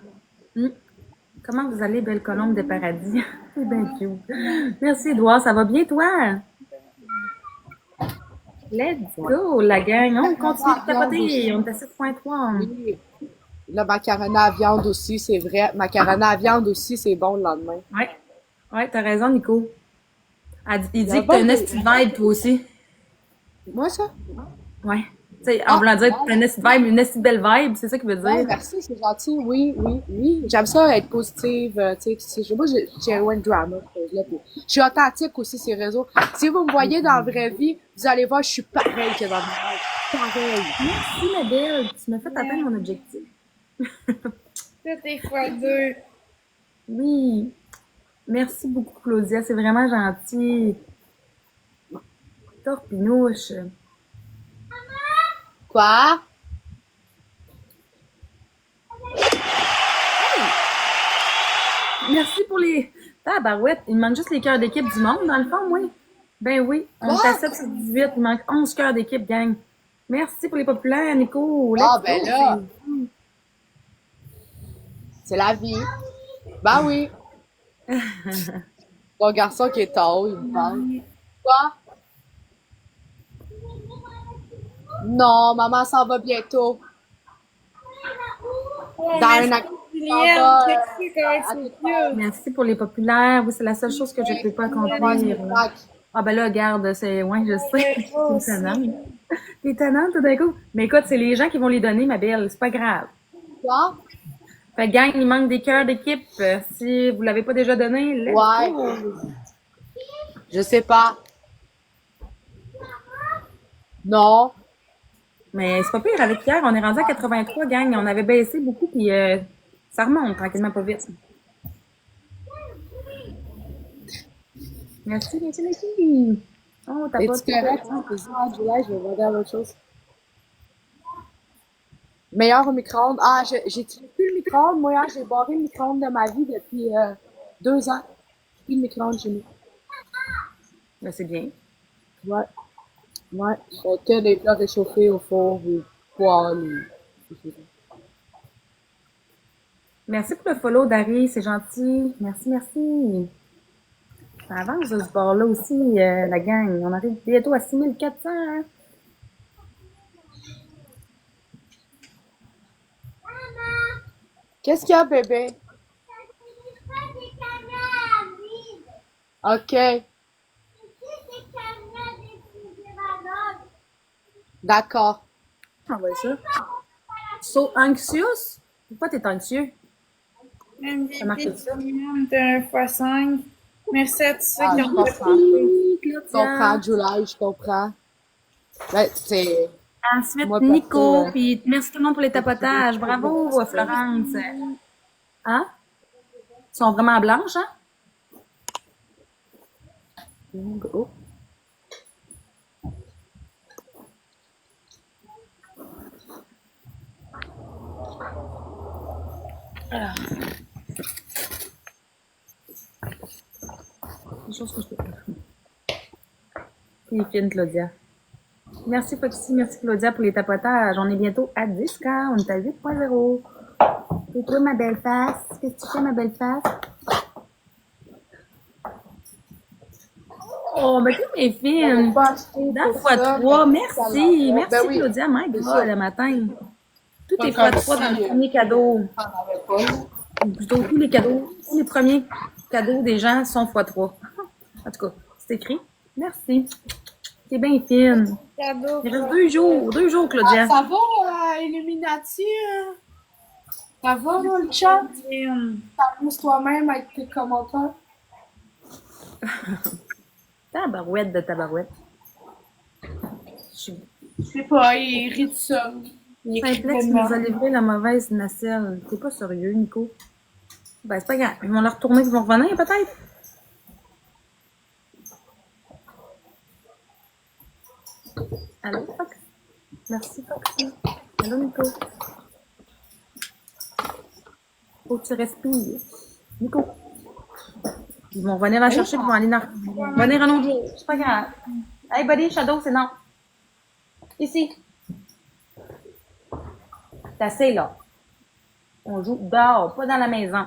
Hmm. Comment vous allez, belle colombe de paradis? C'est bien cute. Merci, Edouard. Ça va bien, toi? Let's go, la gang. On continue de tapoter. On est à 7.3. Oui. Le macaroni à viande aussi, c'est vrai. Macaroni à viande aussi, c'est bon le lendemain. Ouais. Ouais, t'as raison, Nico. Il Il y a dit que t'as bon une des- esti de vibe, toi aussi. Moi, ça? Ouais. Tu sais, en voulant dire que t'as une esti de vibe, une esti de belle vibe, c'est ça qu'il veut Ouais, dire. merci, c'est gentil. Oui. J'aime ça être positive. Tu sais, moi, j'ai un drama. Je suis authentique aussi, ces réseaux. Si vous me voyez dans la vraie vie, vous allez voir, je suis pareil que dans le monde. Pareil. Merci, ma belle. Tu m'as fait atteindre mon objectif. Tout est fois deux. Oui. Merci beaucoup, Claudia. C'est vraiment gentil. Torpinouche. Quoi? Merci pour les... Ah, barouette. Il me manque juste les cœurs d'équipe du monde, dans le fond, oui. Ben oui. On est à 7 sur 18. Il manque 11 cœurs d'équipe, gang. Merci pour les populaires, Nico. Ah, Let's ben go. là, c'est la vie. Ben oui. Mon garçon qui est tôt, il me parle. Quoi? Non, maman s'en va bientôt. Oh, Dans un merci, acte. Julienne. va, Check ça, comment c'est cute. Merci pour les populaires. Oui, c'est la seule chose que je peux pas accomplir. Ah ben là, regarde, c'est... Ouais, je sais. T'es tannante. T'es tannante tout d'un coup. Mais écoute, c'est les gens qui vont les donner, ma belle. C'est pas grave. Quoi? Fait que, gang, il manque des cœurs d'équipe. Si vous l'avez pas déjà donné, let's Ouais. go. Je sais pas. Non. Mais c'est pas pire. Avec hier, on est rendu à 83, gang. On avait baissé beaucoup, puis ça remonte tranquillement pas vite. Merci, merci. Oh, t'as pas... Es-tu correct? Ah, Julie, je vais regarder autre chose. Meilleur au micro-ondes. Ah, j'utilise plus le micro-ondes. Moi, hier, j'ai barré le micro-ondes de ma vie depuis 2 ans. J'ai plus le micro-ondes chez nous. Ben, c'est bien. Ouais. Ouais. Je fais que des plats réchauffés au four ou poêle. Merci pour le follow, Dari. C'est gentil. Merci. Ça avance de ce bord-là aussi, la gang. On arrive bientôt à 6400. Hein? Qu'est-ce qu'il y a, bébé? OK. D'accord. Envoie ça. So anxious? Pourquoi t'es anxieux? Ça marque MVP, ça. Julienne, t'es un x5. Merci à tous ceux Ah, qui je ont comprends. participé. Je comprends, Julie, je comprends. Ben, c'est... Ensuite, Moi, Nico, perso, puis merci tout le monde pour les tapotages. Bravo, Florence. Hein? Ils sont vraiment blanches, hein? Oh. Des choses que je peux pas. Puis fine, Claudia. Merci Foxy, merci Claudia pour les tapotages. On est bientôt à 10K, on est à 8.0. Et toi, ma belle face? Qu'est-ce que tu fais, ma belle face? Oh, ben tu mes filles, dans x3, merci, merci Ben oui. Claudia, my C'est God, ça. le matin. Tout Pas est comme x3 dans si, le premier cadeau. on n'en avait pas. Ou plutôt, tous les cadeaux, tous les premiers cadeaux des gens sont x3. En tout cas, c'est écrit. Merci. C'est bien fine. Cadeau. Il reste 2 jours, Claudia. Ça va, Illuminati? Ça va, le chat? T'amuses toi-même avec tes commentaires? Tabarouette de tabarouette. Je sais pas, il rit de ça. Il écrit Simplex tellement. nous a livré la mauvaise nacelle. T'es pas sérieux, Nico? Ben, c'est pas grave. Ils vont la retourner, ils vont revenir, peut-être? Allô, Fox? Merci, Foxy. Allô, Nico? Faut que tu respires. Nico? Ils vont venir la chercher, puis ils vont aller venir un autre jour. C'est pas grave. Hey, buddy, Shadow, c'est non. Ici. C'est assez, là. On joue dehors, pas dans la maison.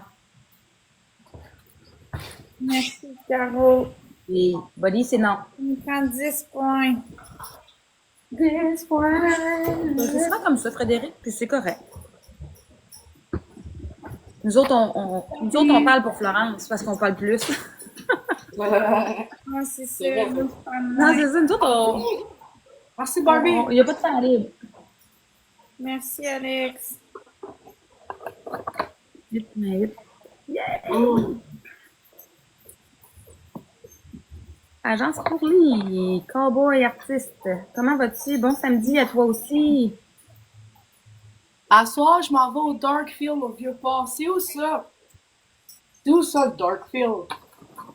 Merci, Caro. Et buddy, c'est non. On prend 10 points. C'est souvent comme ça, Frédéric, puis c'est correct. Nous autres, on parle pour Florence, parce qu'on parle plus. Moi, c'est ça. Non, c'est ça, nous autres, Merci, Barbie. il n'y a pas de temps libre. Merci, Alex. Vite, mais vite. Yeah! Agence Courly, cowboy artiste. Comment vas-tu? Bon samedi à toi aussi. À soir, je m'en vais au Darkfield au Vieux-Port. C'est où ça? C'est où ça, le Darkfield?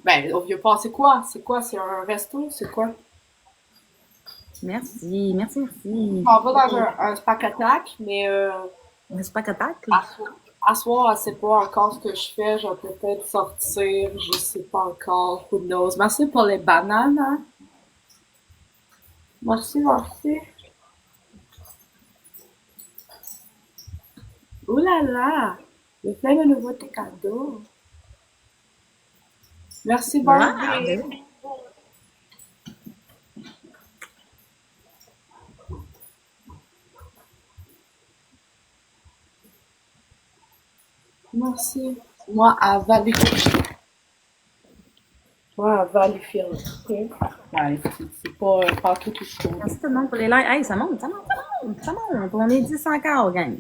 Ben, au Vieux-Port, c'est quoi? C'est quoi? C'est un resto? C'est quoi? Merci. Je m'en vais dans un Spack Attack, mais C'est pas qu'attaque. à soir, je sais pas encore ce que je fais. Je vais peut-être sortir. Je sais pas encore. Who knows? Merci pour les bananes, hein? Merci. Ouh là là! Il y a plein de nouveaux cadeaux. Merci, Barbie. Merci. Moi, à Valleyfield. Ok. Ouais, c'est pas partout tout je trouve. Merci tout le monde pour les likes. Hey, ça monte. On est 10 encore, gang.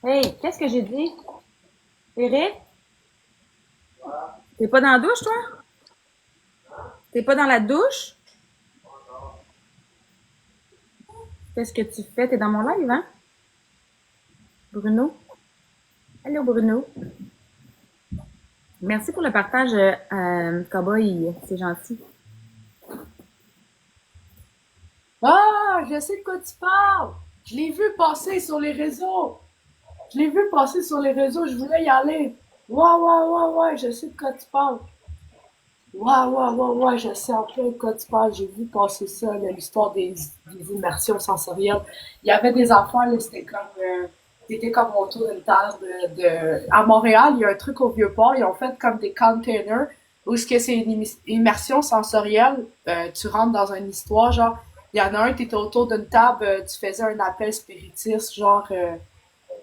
Hey, qu'est-ce que j'ai dit? Eric? T'es pas dans la douche, toi? T'es pas dans la douche? Qu'est-ce que tu fais? T'es dans mon live, hein? Bruno? Allô, Bruno? Merci pour le partage, Cowboy. C'est gentil. Ah, je sais de quoi tu parles. Je l'ai vu passer sur les réseaux. Je voulais y aller. Ouais, je sais de quoi tu parles. Ouais, je sais un peu de quoi tu parles. J'ai vu passer ça, là, l'histoire des immersions sensorielles. Il y avait des enfants, là, c'était comme autour d'une table à Montréal, il y a un truc au Vieux-Port, ils ont fait comme des containers où ce que c'est une immersion sensorielle. Tu rentres dans une histoire, genre, il y en a un, t'étais autour d'une table, tu faisais un appel spiritiste, genre,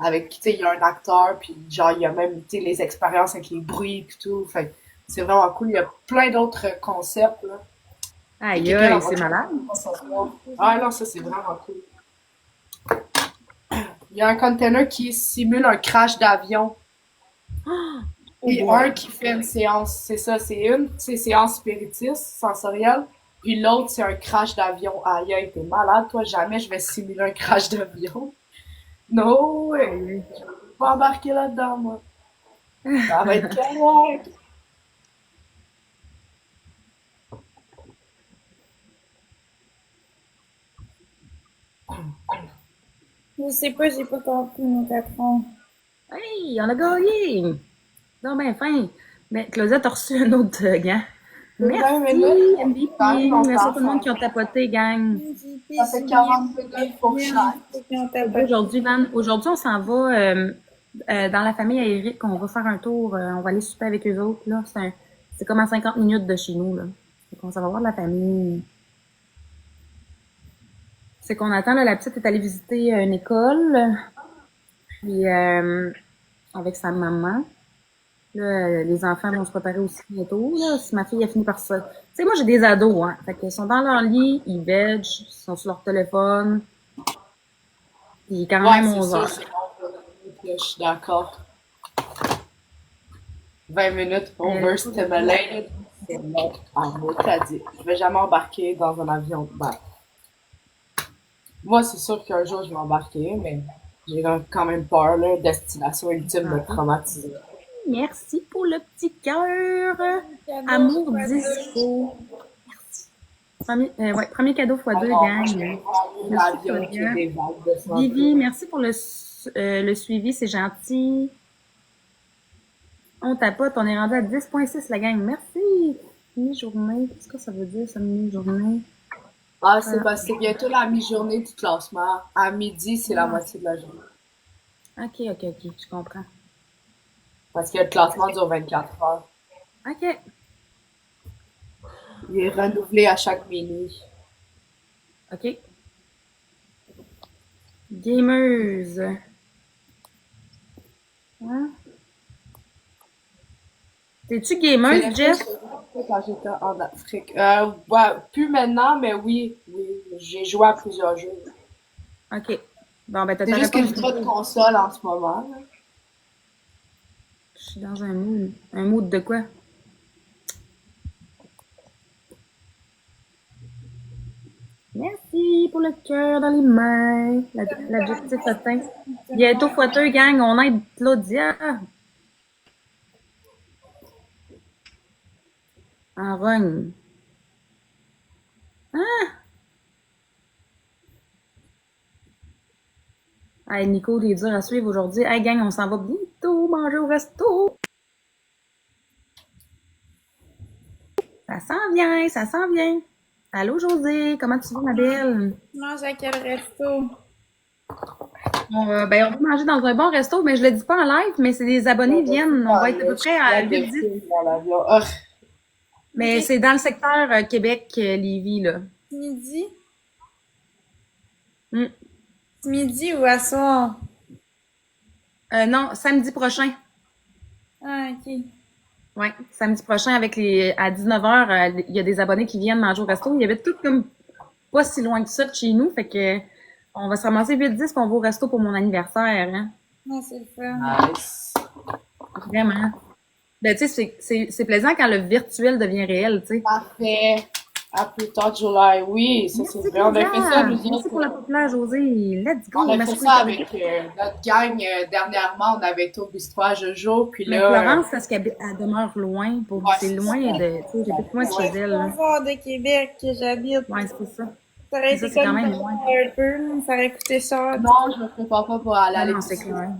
avec, tu sais, il y a un acteur, puis genre, il y a même, tu sais, les expériences avec les bruits et tout. Fait c'est vraiment cool. Il y a plein d'autres concepts, là. Aïe, Quelqu'un c'est malade. Ah non, ça, c'est vraiment cool. Il y a un container qui simule un crash d'avion. Et un qui fait une séance. C'est ça, c'est une séance spiritiste, sensorielle. Puis l'autre, c'est un crash d'avion. Aïe, t'es malade, toi. Jamais je vais simuler un crash d'avion. No way. Je vais pas embarquer là-dedans, moi. Ça va être correct. Je sais pas, j'ai pas compris mon patron. Hey, on a gagné! Non, ben fin. Mais Claudia, t'as reçu un autre gant. Merci, MVP. Merci à tout le monde qui ont tapoté, gang. Ça fait 40 minutes pour chaque. Aujourd'hui, Van, aujourd'hui, on s'en va dans la famille à Eric. On va faire un tour. On va aller souper avec eux autres. Là. C'est comme à 50 minutes de chez nous. Là. On s'en va voir la famille. C'est qu'on attend, là, la petite est allée visiter une école. Puis, avec sa maman. Là, les enfants vont se préparer aussi bientôt, là, si ma fille a fini par ça. Tu sais, moi, j'ai des ados, hein. Fait qu'ils sont dans leur lit, ils veg, ils sont sur leur téléphone. Puis quand même 11 heures. Je suis d'accord. 20 minutes overstimulated. C'est long en mot, t'as dit. Je vais jamais embarquer dans un avion. Ben, moi, c'est sûr qu'un jour, je vais embarquer, mais j'ai quand même peur, là. Destination ultime de traumatiser. Merci pour le petit cœur. Amour disco. Merci. Premier cadeau x2, gang. Vivi, merci pour le suivi, c'est gentil. On tapote, on est rendu à 10.6 la gang. Merci. Mi-journée, qu'est-ce que ça veut dire, ça, mi-journée? Ah, c'est parce que c'est bientôt la mi-journée du classement. À midi, c'est la moitié de la journée. Ok, je comprends. Parce que le classement dure 24 heures. Ok. Il est renouvelé à chaque minuit. Ok. Gameuse. Hein? T'es-tu gameuse, Jess? Quand j'étais en Afrique. Ouais, plus maintenant, mais oui, j'ai joué à plusieurs jeux. Ok. Bon, ben, t'as C'est juste que j'ai pas de console en ce moment. Là. Je suis dans un mood. Un mood de quoi? Merci pour le cœur dans les mains. L'adjectif atteint. Bientôt x2, gang. On aide Claudia. En rogne. Ah! Hey, Nico, t'es dur à suivre aujourd'hui. Hey, gang, on s'en va bientôt manger au resto. Ça s'en vient, ça s'en vient. Allô, José, comment tu vas, ma belle? Tu manges à quel resto? On va manger dans un bon resto, mais je le dis pas en live, mais c'est des abonnés viennent. On va être à peu près à 8-10. Mais c'est dans le secteur Québec-Lévis, là. Midi? Mm. Midi ou à soir? Non, samedi prochain. Ah, ok. Ouais, samedi prochain à 19h, il y a des abonnés qui viennent manger au resto. Il y avait tout comme pas si loin que ça de chez nous, fait que on va se ramasser 8-10 puis on va au resto pour mon anniversaire, hein. Ah, c'est le fun. Nice. Vraiment. Ben, tu sais, c'est plaisant quand le virtuel devient réel, tu sais. Parfait. À plus tard, July. Oui, ça c'est vrai. On a fait ça, nous Merci pour la populaire, José. Let's go. On a fait ça avec notre gang. Dernièrement, on avait été au bistrot Jojo, puis Mais là... Florence, parce qu'elle demeure loin. C'est loin de... Tu sais, j'habite loin de chez elle. C'est fort de Québec que j'habite. Ouais, c'est ça. Ça aurait été c'est quand comme même loin. un peu, ça aurait coûté cher. Non, je me prépare pas pour aller à Non, c'est l'épicerie. clair.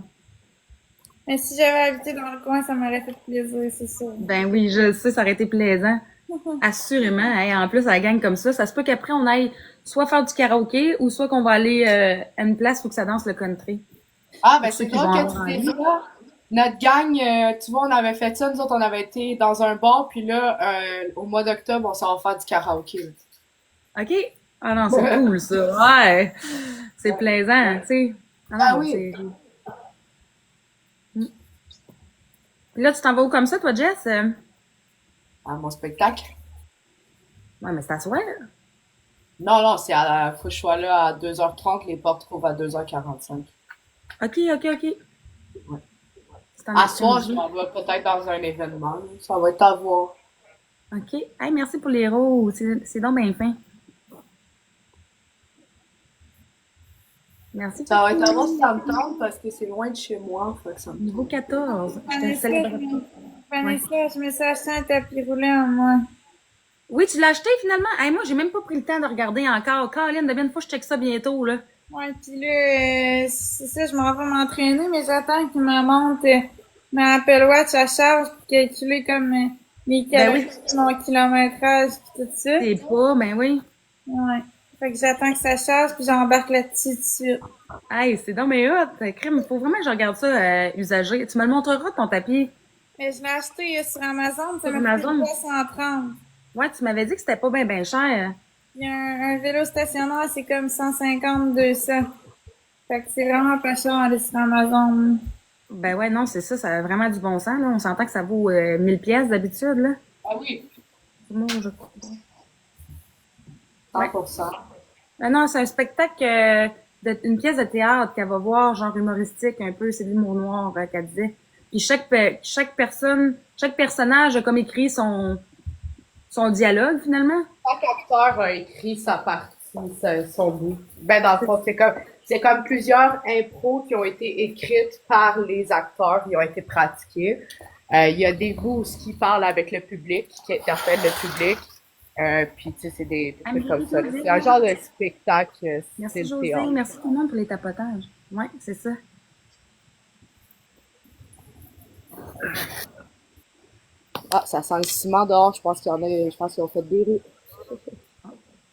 Mais si j'avais habité dans le coin, ça m'aurait fait plaisir, c'est sûr. Ben oui, je sais, ça aurait été plaisant. Assurément. Hey, en plus, à la gang comme ça se peut qu'après, on aille soit faire du karaoké ou soit qu'on va aller à une place où que ça danse le country. Ah, ben c'est Pour ceux qui drôle vont que tu avoir dis ça. Notre gang, tu vois, on avait fait ça. Nous autres, on avait été dans un bar, puis là, au mois d'octobre, on s'en va faire du karaoké. OK? Ah non, c'est cool, ça. Ouais. C'est plaisant, tu sais. Ah oui. Puis là, tu t'en vas où comme ça, toi, Jess? À mon spectacle. Ouais, mais c'est à soir. Non, c'est faut que je sois là à 2h30, les portes ouvrent à 2h45. OK. Ouais. À soir, je m'en vais peut-être dans un événement. Ça va être à voir. OK. Hey, merci pour les roses. C'est donc bien fin. Merci. Ça va être à voir si ça me tente parce que c'est loin de chez moi. Fait que ça me tente. Niveau 14. Vanessa, je me suis acheté un tapis roulant, moi. Oui, tu l'as acheté finalement? Hey, moi, j'ai même pas pris le temps de regarder encore. Caroline, devine, faut que je check ça bientôt, là. Ouais, pis là, c'est ça, je m'en vais m'entraîner, mais j'attends qu'il me monte ma Apple Watch à charge pour calculer comme mes Ben calories, oui. mon kilométrage, pis tout ça. T'es pas, ben oui. Ouais. Fait que j'attends que ça charge, puis j'embarque là-dessus tout de suite. Hey, c'est donc mais hot, crime. Faut vraiment que je regarde ça usagé. Tu me le montreras, ton tapis, Mais je l'ai acheté sur Amazon, ça sur m'a coûté Amazon? 330. Ouais, tu m'avais dit que c'était pas ben cher. Puis un vélo stationnaire, c'est comme 150, 200. Fait que c'est vraiment pas cher aller sur Amazon. Ben ouais, non, c'est ça, ça a vraiment du bon sens, là. On s'entend que ça vaut 1000 pièces d'habitude, là. Ah oui, Moi, je... 100%. Ah non, c'est un spectacle, une pièce de théâtre qu'elle va voir, genre humoristique, un peu, c'est de l'humour noir, qu'elle disait. Puis chaque personnage a comme écrit son dialogue, finalement. Chaque acteur a écrit sa partie, son bout. Ben, dans le fond, c'est comme plusieurs impros qui ont été écrites par les acteurs, qui ont été pratiquées. Il y a des bouts qui parlent avec le public, qui interprètent le public. Puis, tu sais, c'est des trucs comme ça. C'est un genre de spectacle Merci style José, théâtre. merci tout le monde pour les tapotages. Ouais, c'est ça. Ah, ça sent le ciment dehors. Je pense qu'ils ont fait des rues.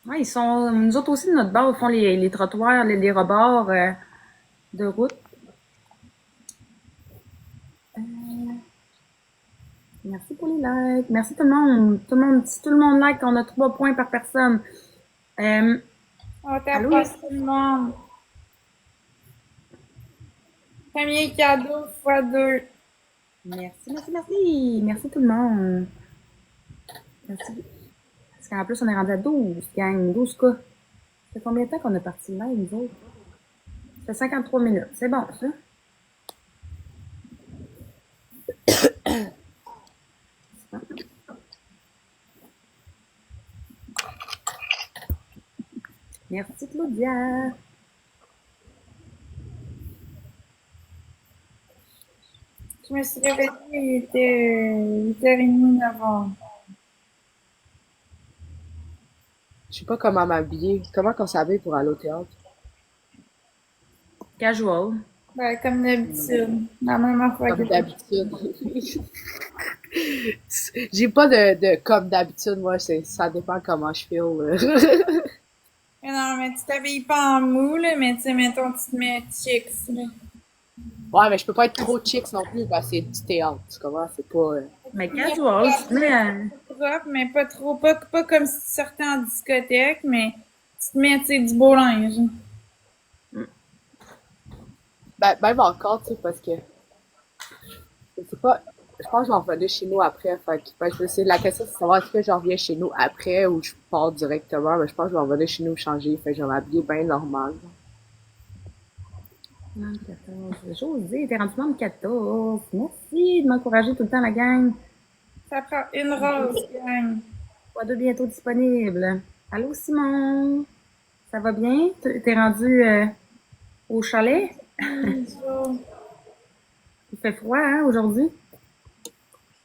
Ouais, nous autres aussi de notre bord, ils font les trottoirs, les rebords de route. Merci pour les likes. Merci tout le monde. Si tout le monde like, on a 3 points par personne. On Allô? t'approche tout le monde. Premier cadeau fois 2. Merci. Merci tout le monde. Merci. Parce qu'en plus, on est rendu à 12, gang. 12 cas. Ça fait combien de temps qu'on est parti live, nous autres? Ça fait 53 minutes. C'est bon, ça? Merci, Claudia. Je me suis réveillée, il était 8h30 novembre. Je sais pas comment m'habiller. Comment qu'on s'habille pour aller au théâtre? Casual. Ben, comme d'habitude. La même affaire Comme que d'habitude. J'ai pas de comme d'habitude, moi, ça dépend comment je feel, là. Mais non, mais tu t'habilles pas en mou, là, mais tu sais, mettons, tu te mets chicks, là. Ouais, mais je peux pas être trop chicks non plus, parce que c'est du théâtre, tu comprends? C'est pas... Mais casual, tu te mets Propre, mais pas trop, pas comme si tu sortais en discothèque, mais tu te mets, tu sais, du beau linge. Ben, même encore, tu sais, parce que... Je sais pas... Je pense que je vais revenir chez nous après, fait que... Ben, la question, c'est de savoir est-ce que je reviens chez nous après ou je pars directement, mais je pense que je vais revenir chez nous changer, fait que je vais m'habiller bien normal. 14. José, t'es rendu membre 14. Merci de m'encourager tout le temps, la gang. Ça prend une rose, gang. Quoi de bientôt disponible. Allô, Simon. Ça va bien? T'es rendu au chalet? Il fait froid, hein, aujourd'hui?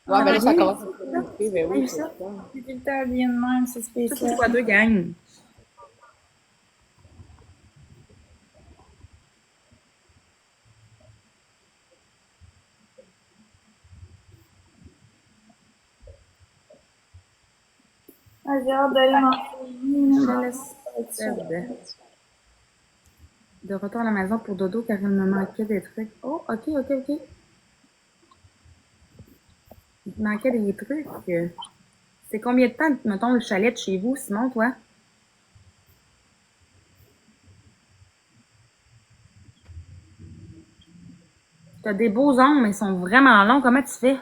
Ouais, ben là, ça oui. commence à se limiter, mais oui, Oui, c'est ça. ça. C'est tout le temps habillé de même, c'est Ça, c'est spécial. quoi, 2 gangs? Ah, j'ai hâte d'aller Je manger. laisse de retour à la maison pour dodo car il me manquait des trucs. Oh, ok. Il te manquait des trucs. C'est combien de temps, mettons, le chalet de chez vous, Simon, toi? T'as des beaux ongles, mais ils sont vraiment longs. Comment tu fais?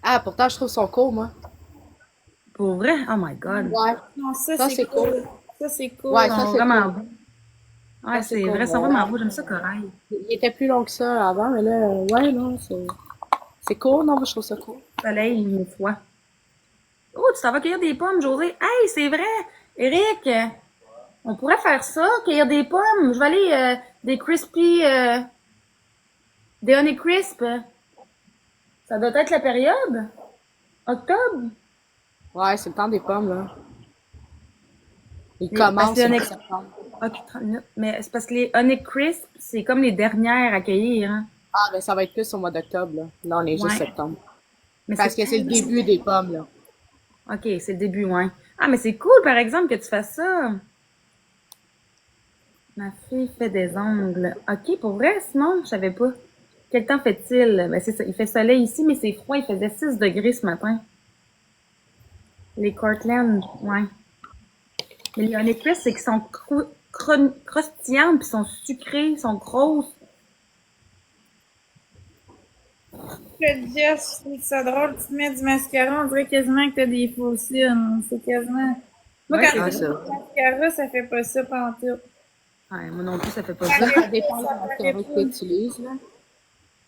Ah, pourtant, je trouve son cool, moi. Pour vrai? Oh my God. Ouais. Non, ça, Ça, c'est c'est cool. cool. Ça, c'est cool. Ouais, Ils ça, sont c'est vraiment cool. beaux. Ouais, Ça, c'est c'est cool, vrai, ils sont ouais. vraiment beaux. J'aime ça, corail. Il était plus long que ça avant, mais là, ouais, non, c'est cool, non, moi, je trouve ça cool. Soleil, une fois. Oh, tu t'en vas cueillir des pommes, José. Hey, c'est vrai! Eric, on pourrait faire ça, cueillir des pommes. Je vais aller des crispy, des honey crisp. Ça doit être la période? Octobre? Ouais, c'est le temps des pommes, là. Il Parce commence que en Honey... septembre. Ok, 30 minutes. Mais c'est parce que les honey crisp, c'est comme les dernières à cueillir, hein. Ah, ben ça va être plus au mois d'octobre, là. Là, on est juste Ouais. septembre. Mais Parce que c'est le début des pommes, là. OK, c'est le début, ouais. Ah, mais c'est cool, par exemple, que tu fasses ça. Ma fille fait des ongles. OK, pour vrai, sinon, je savais pas. Quel temps fait-il? Ben, c'est ça. Il fait soleil ici, mais c'est froid. Il faisait 6 degrés ce matin. Les Cortland, ouais. Mais les Honeycrisp, c'est qu'ils sont croustillantes, puis sont sucrées, sont grosses. Jess, je trouve ça drôle, tu te mets du mascara, on dirait quasiment que t'as des faux cils. C'est quasiment. Moi, Ouais, quand c'est je Ah, mets ça. du mascara, ça fait pas ça pantoute. Ouais, moi non plus, ça fait pas Ça ça. Ça dépend de la paraît mascara que pas. tu utilises, là.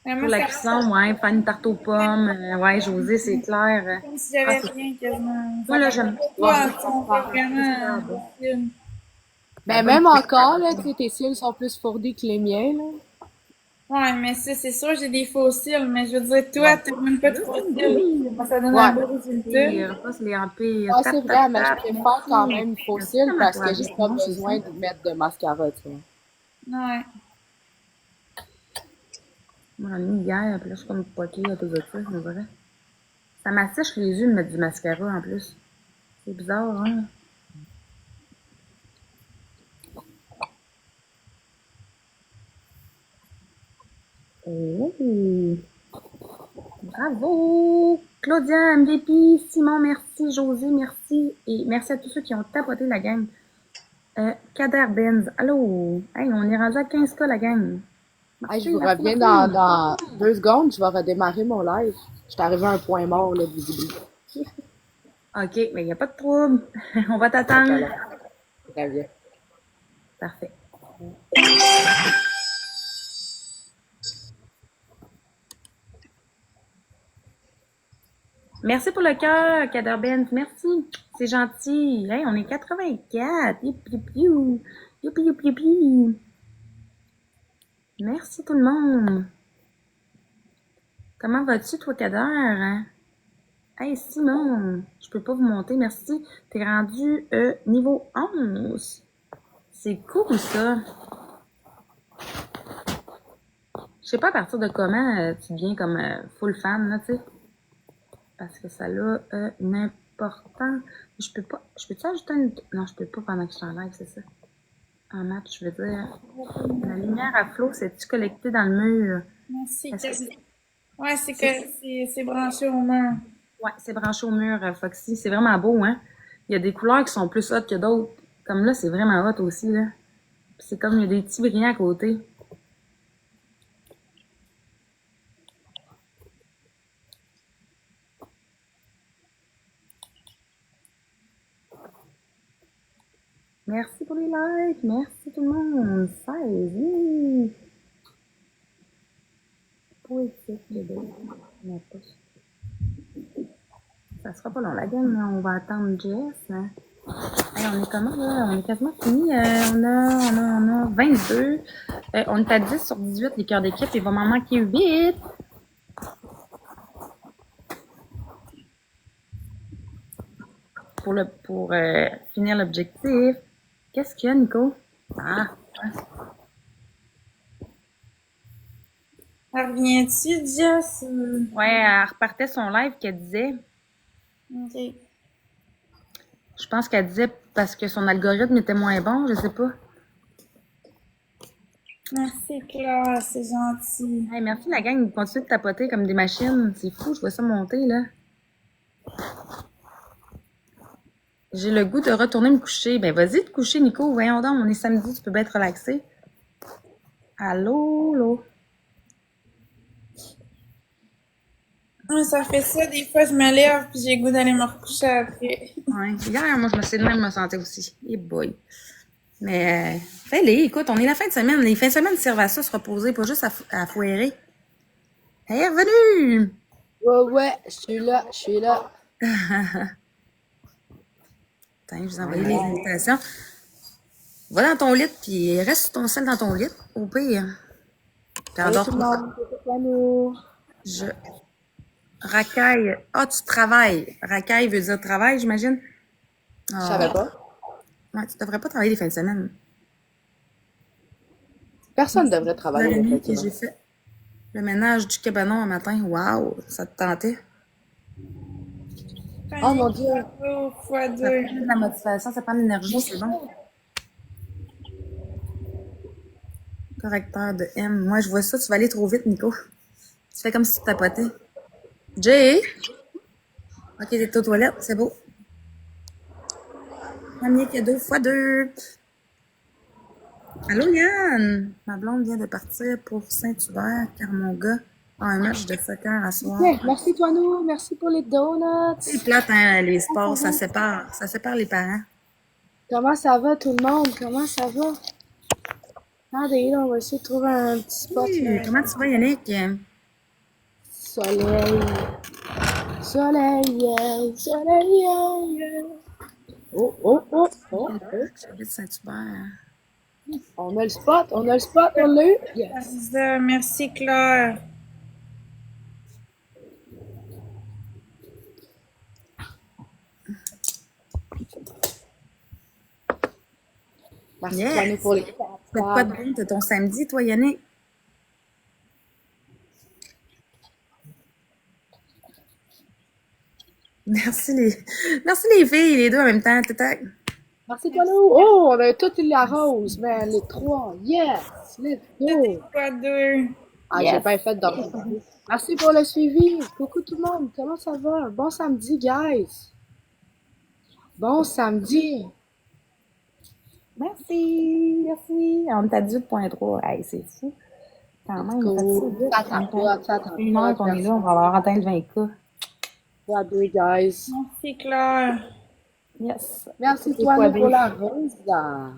Mais Pour moi, la ça cuisson, ouais, faire une tarte aux pommes, ouais, José, c'est clair. comme si Ah, j'avais c'est... rien quasiment. Moi, Ça là, paraît j'aime. pas, Ouais. on fait vraiment Bon. des cils. Mais bonne même fille. encore, là, tu sais, tes cils sont plus fournis que les miens, là. Ouais, mais ça, c'est sûr, j'ai des faux cils, mais je veux dire, toi, t'as même pas de faux cils. Ça donne un Ouais. beau résultat. Pas se les empires. Ah, Tap, c'est tap, vrai, mais je tap. préfère quand Merci. même Merci fossile de parce que m'encourager. j'ai pas Non, c'est ça. besoin de mettre de mascara, tu vois. Ouais. Moi, j'en ai mis hier, puis là, je suis comme poquée à cause de ça, c'est vrai. Ça m'assèche les yeux de mettre du mascara en plus. C'est bizarre, hein? Oh! Bravo! Claudia, MVP, Simon, merci, José, merci. Et merci à tous ceux qui ont tapoté la gang. Kader Benz, allô? Hey, on est rendu à 15K la gang. Hey, je Merci, vous merci, reviens merci. dans 2 secondes, je vais redémarrer mon live. Je suis arrivé à un point mort, là, visiblement. OK, mais il n'y a pas de trouble. On va Fait que t'attendre. là, très bien. Parfait. Merci pour le cœur, Kader Benz. Merci. C'est gentil. Hey, on est 84. Youpi, youpi, youpi. Youpi, youpi, youpi. Merci tout le monde. Comment vas-tu, toi, Kader? Hein? Hey, Simon, je peux pas vous monter, merci. T'es rendu niveau 11. C'est cool, ça. Je sais pas à partir de comment tu deviens comme full fan, là, tu sais. Parce que ça a une importance. Je peux pas. Je peux-tu ajouter une. Non, je peux pas pendant que je suis en live, c'est ça. En match, je veux dire. La lumière à flot, c'est-tu collecté dans le mur? Merci. Est-ce que Ouais, c'est que c'est branché au mur. Ouais, c'est branché au mur, Foxy. C'est vraiment beau, hein? Il y a des couleurs qui sont plus hot que d'autres. Comme là, c'est vraiment hot aussi, là. Puis c'est comme il y a des petits brillants à côté. Merci pour les likes. Merci tout le monde. 16. Oui. Poétique, bébé. On a pas ça. Ça sera pas long, la gang. Là. On va attendre Jess. Hein. Hey, on est comment, là? On est quasiment fini. On a 22. On est à 10 sur 18, les cœurs d'équipe. Il va m'en manquer 8. Pour finir l'objectif. Qu'est-ce qu'il y a, Nico? Ah, Reviens-tu, Jess? ouais, elle repartait son live qu'elle disait. Ok. Je pense qu'elle disait parce que son algorithme était moins bon, je sais pas. Merci, Claire, c'est gentil. Hey, merci la gang, vous continuez de tapoter comme des machines. C'est fou, je vois ça monter, là. J'ai le goût de retourner me coucher. Ben, vas-y te coucher, Nico. Voyons donc, on est samedi, tu peux bien être relaxé. Allô, allô. Ah, ça fait ça, des fois, je me lève puis j'ai le goût d'aller me recoucher après. Ouais. Hier, moi, je me suis de même me sentais aussi. Eh boy. Mais, fais-les, écoute, on est la fin de semaine. Les fins de semaine servent à ça, se reposer, pas juste à foirer. Hey, revenu! Ouais, je suis là, je suis là. Attends, je vous envoie les invitations. Va dans ton lit, puis reste sur ton sel dans ton lit, au pire. Puis Salut endors tout le toi. monde, c'est l'amour. Je racaille. Ah, tu travailles. Racaille veut dire travail, j'imagine? Je savais pas. Ouais, tu devrais pas travailler les fins de semaine. Personne ne devrait travailler, Que effectivement. j'ai fait le ménage du cabanon un matin. Waouh, ça te tentait? Oh mon Dieu. Fois Ça deux. prend de la motivation, ça prend de l'énergie, c'est bon. Correcteur de M. Moi, je vois ça, tu vas aller trop vite, Nico. Tu fais comme si tu tapotais. Jay! Ok, t'es aux toilettes, c'est beau. Premier cadeau fois deux. Allô, Yann? Ma blonde vient de partir pour Saint-Hubert car mon gars a un match de soccer à soir. Ouais, merci toi nous, merci pour les donuts. C'est plate, hein, les sports, ça sépare les parents. Comment ça va tout le monde? Comment ça va? Attendez, là, on va essayer de trouver un petit spot. Oui, comment tu vas, Yannick? Soleil. Soleil, soleil. Oh, oh, oh, oh, oh. J'habite Saint-Hubert. On a le spot, on l'a eu. Yes. Merci, Claire. Merci Yes. toi nous pour les Fais quoi de bon, t'as ton samedi, toi, Yannick? Merci les filles, les deux en même temps. Tac. Merci toi nous. Oh, on a toutes la rose, man, les trois. Yes, let's go. Fois deux. Ah, j'ai bien fait dormir. Merci pour le suivi. Coucou tout le monde, comment ça va? Bon samedi, guys. Bon samedi. Merci. On est à 18.3. Hey, c'est fou. Quand même, on fait ça vite. Ça attend Une heure qu'on est là, on va avoir atteint le 20K. Fois deux, guys. Merci, Claire. Yes. Merci Et toi fois nous pour deux. la rose. Là.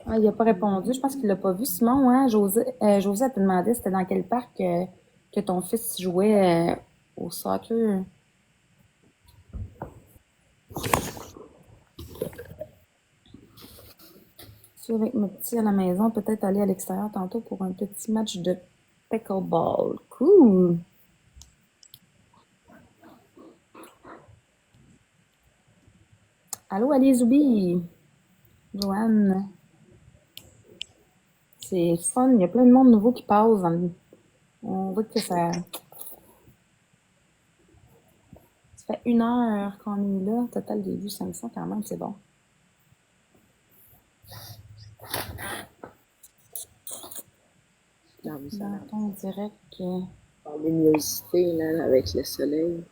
Ah, il n'a pas répondu. Je pense qu'il l'a pas vu. Simon, hein? José, elle te demandé c'était dans quel parc que ton fils jouait au soccer. Je suis avec mes petits à la maison, peut-être aller à l'extérieur tantôt pour un petit match de pickleball. Cool! Allô, allez, Zoubi! Joanne. C'est fun, il y a plein de monde nouveau qui passe. On voit que ça fait 1 heure qu'on est là. Total des vues 500 quand même, c'est bon. Non, mais ça Dans ton direct, la luminosité là, avec le soleil.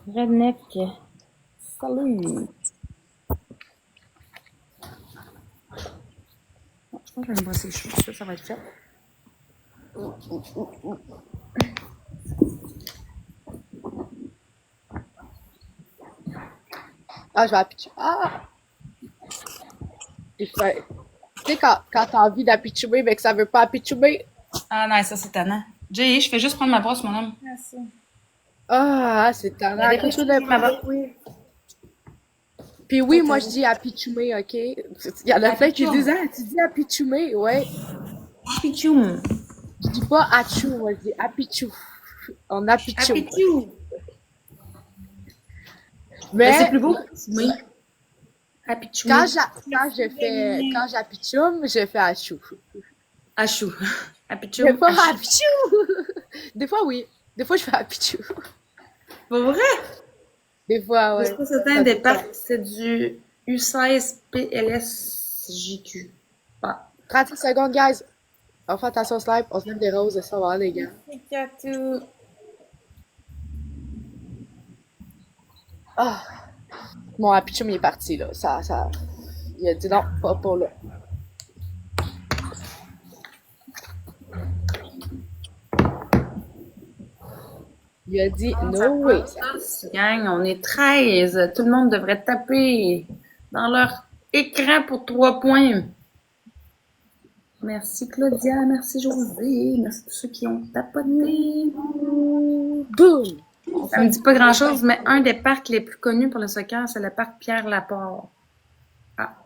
Redneck, salut! Bon, je pense que je vais me brosser les cheveux, ça va être fait. Ah, je vais apitcher. Ah! Il fait... Tu sais, quand t'as envie d'apitchoumer, mais que ça veut pas apitchoumer. Ah non, ça c'est tannant. Jay, je fais juste prendre ma brosse, mon homme. Merci. Ah, c'est tannant. Avec Quelque chose ma d'important. brosse. Oui. Puis oui, moi je dis apitchoumer, ok? Il y en a plein qui disent, ah, tu dis apitchoumer, ouais. Pichoum. Je dis pas achou, moi je dis apichou. On apitchou. Apichou. Mais C'est plus beau. Oui. Apichou. quand j'apitchoume, je fais achou. Achou. Apichou. Mais pas apichou! Des fois, oui. Des fois, je fais apichou. Pas vrai? Des fois, ouais. Est-ce que c'est un des parcs? C'est du U16 PLSJQ. Ah. 30 secondes, guys. On fait attention au slide. On se met des roses de savoir, les gars. C'est Katou. Ah. Mon apichum, il est parti, là. Il a dit non, pas là. Il a dit no way. Gang, on est 13. Tout le monde devrait taper dans leur écran pour 3 points. Merci Claudia, merci José, merci tous ceux qui ont tapoté. Boum! Ça me dit pas grand-chose, mais un des parcs les plus connus pour le soccer, c'est le parc Pierre-Laporte.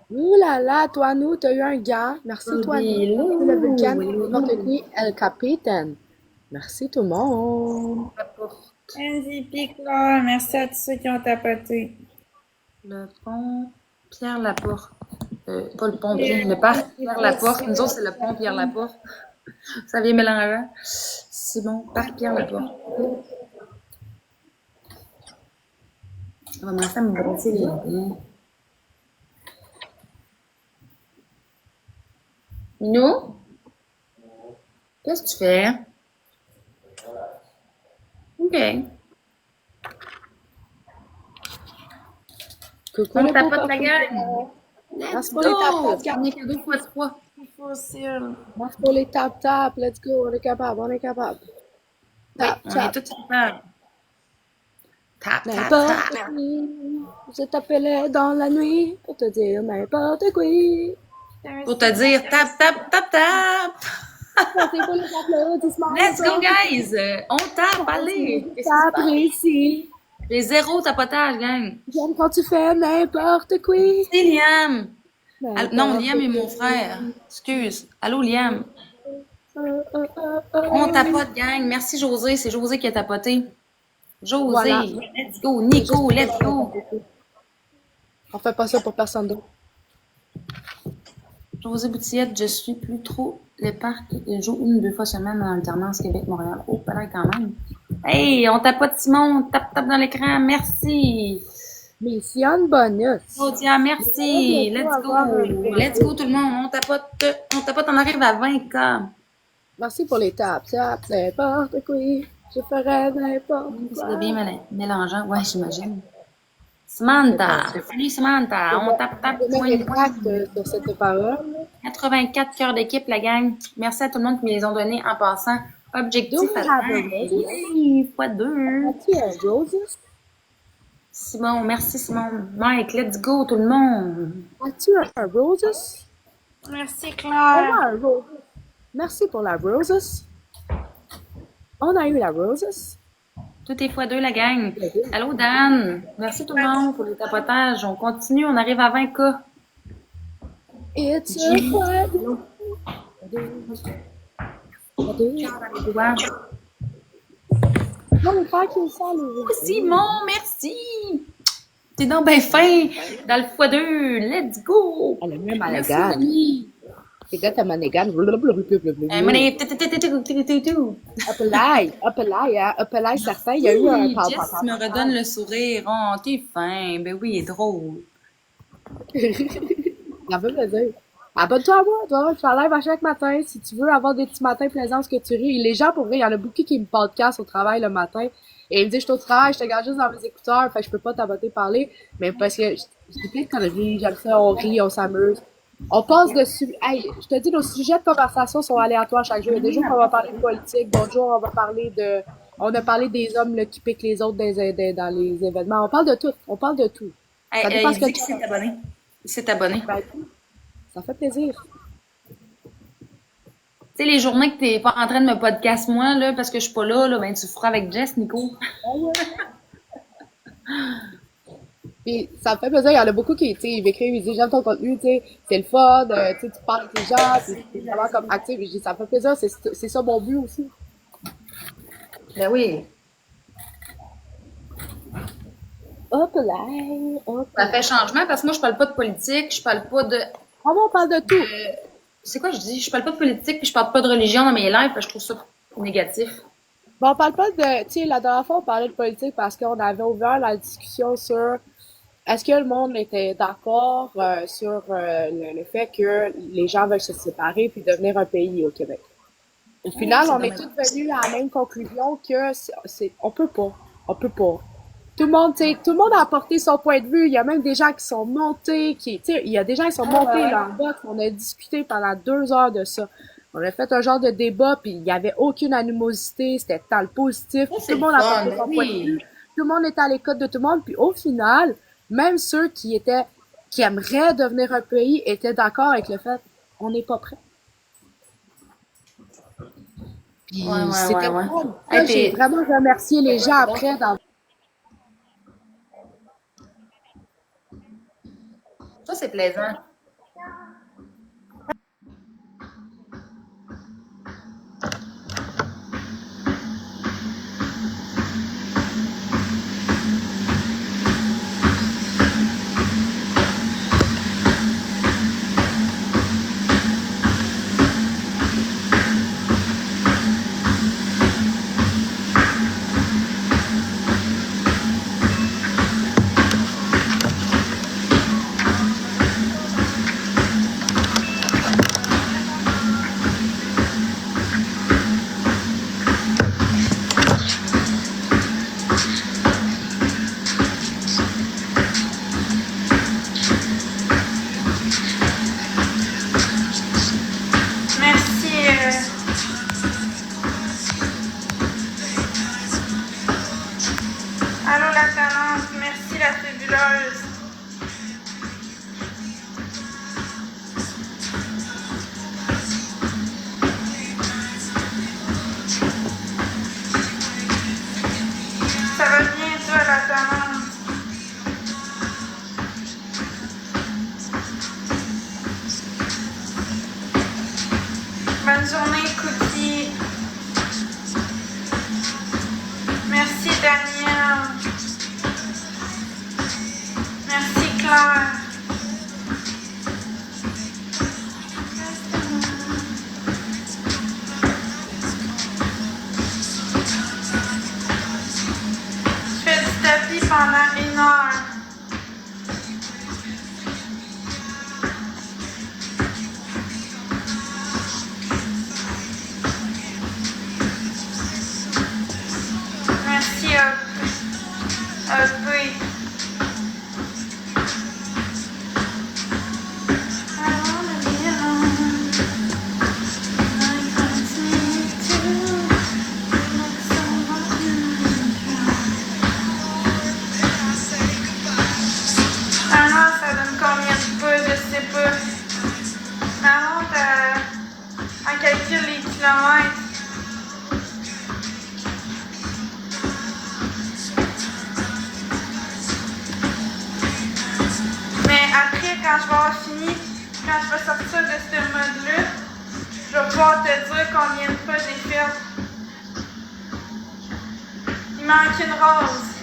Ouh là là, toi, nous, t'as eu un gars. Merci, toi, nous. Le week-end, n'importe qui, El Capitan. Merci tout le monde. MVP, Claire. Merci à tous ceux qui ont tapoté. Le pont Pierre-Laporte. Pas le pont le parc Pierre-Laporte. Nous autres, c'est le pont Pierre-Laporte. Ça vient mélanger. Simon, parc Pierre-Laporte. On va commencer à me brosser les dents. Minou? Qu'est-ce que tu fais? OK. Coucou On les tapote papas. la gueule. Merci Let's pour les go! tap-tap. On est que 2 fois 3. Fossile. Merci pour les tap-tap. Let's go. On est capable. On est capable. Oui, Tap, on est tap. tous capables. Tap, tap, N'importe tap. qui. Je t'appelais dans la nuit pour te dire n'importe quoi. Pour te dire tap, tap, tap, tap. Merci pour les applaudissements. Let's go, guys! On tape, allez! Qu'est-ce qui se passe? T'apprécies. J'ai 0 tapotage, gang. J'aime quand tu fais n'importe quoi. C'est Liam. N'importe Non, Liam est mon quoi. frère. Excuse. Allô, Liam. On On tapote, gang. Merci, José. C'est José qui a tapoté. José. Voilà. Let's go. Nico, let's go. On fait pas ça pour personne d'autre. José Boutillette, je suis plus trop le parc. Il joue 1 ou 2 fois semaine en alternance Québec-Montréal. Oh, pas là quand même. Hey, on tapote Simon. Tape dans l'écran. Merci. Mission bonus. Claudia, merci. Let's go. Let's go, tout le monde. On tapote. On arrive à 20K. Merci pour les taps. Taps, n'importe quoi. Je ferais n'importe Ça quoi. devient mélangeant. Ouais, j'imagine. Samantha. Salut, Samantha. On tape. Je vais mettre des tracts sur cette parole. 84 cœurs d'équipe, la gang. Merci à tout le monde qui me les ont donnés en passant. Objectif Do we have a atteint. roses? Yay, fois 2. As-tu un roses? Simon, merci Simon. Mike, let's go tout le monde. As-tu un roses? Merci, On Claire. a un roses. Merci pour la roses. On a eu la roses. Tout est fois 2, la gang. Allô Dan. Merci tout le monde pour les tapotages. On continue, on arrive à 20K. It's a fun. Ouais. Non, mais pas qu'il ça, le Simon, merci. T'es donc bien fin. Dans le fois 2, let's go. Elle a même à la Merci, gagne. Denis. Les gars, t'as manégan. Money. Appelai, certain. Il y a eu un Jess me redonne le sourire. Oh, t'es fin. Ben oui, il est drôle. Ça veut me dire. Abonne-toi à moi, toi, je fais un live à chaque matin. Si tu veux avoir des petits matins plaisants, ce que tu ris. Les gens, pour vrai, il y en a beaucoup qui me podcastent au travail le matin. Et ils me disent, je suis au travail, je te garde juste dans mes écouteurs, fait que je peux pas t'aboter parler. Mais parce que j'ai plein de conneries, j'aime ça, on rit, on s'amuse. On passe dessus. Hey, je te dis, nos sujets de conversation sont aléatoires chaque jour. Il y a des jours qu'on va parler de politique, d'autres jours on va parler de. On a parlé des hommes là, qui piquent les autres dans les événements. On parle de tout. On parle de tout. Ça dépend Il ce que dit tu qu'il s'est abonné. Il s'est abonné. Ben, ça fait plaisir. Tu sais, les journées que t'es pas en train de me podcast moi, là, parce que je suis pas là, ben tu feras avec Jess, Nico. Puis ça me fait plaisir, il y en a beaucoup qui, tu sais, ils m'écrivent, ils disent j'aime ton contenu, tu sais, c'est le fun, tu sais, tu parles avec les gens, puis c'est vraiment comme actif. Je dis ça me fait plaisir, c'est ça mon but aussi. Ben oui. Hop là, hop Ça là. fait changement parce que moi, je parle pas de politique, je parle pas de. Comment on parle de tout? C'est quoi je dis? Je parle pas de politique puis je parle pas de religion dans mes lives parce que je trouve ça négatif. Bon, on parle pas de, tu sais, la dernière fois on parlait de politique parce qu'on avait ouvert la discussion sur est-ce que le monde était d'accord sur le fait que les gens veulent se séparer puis devenir un pays au Québec. Au final, c'est on est dommage. tous venus à la même conclusion que on peut pas. Tout le monde, tu sais, tout le monde a apporté son point de vue. Il y a même des gens qui sont montés, tu sais, il y a des gens qui sont montés là en bas, on a discuté pendant 2 heures de ça. On a fait un genre de débat, puis il y avait aucune animosité, c'était dans le positif. Puis tout le monde a apporté son point de vue. Tout le monde était à l'écoute de tout le monde, puis au final, même ceux qui aimeraient devenir un pays étaient d'accord avec le fait on n'est pas prêt. Puis Ouais. c'était Ouais. cool. Hey, Ça, j'ai vraiment remercié les gens après dans Ça, c'est plaisant. quand je vais avoir fini, quand je vais sortir de ce mode-là, je vais pouvoir te dire combien de fois j'ai fait. Il manque une rose.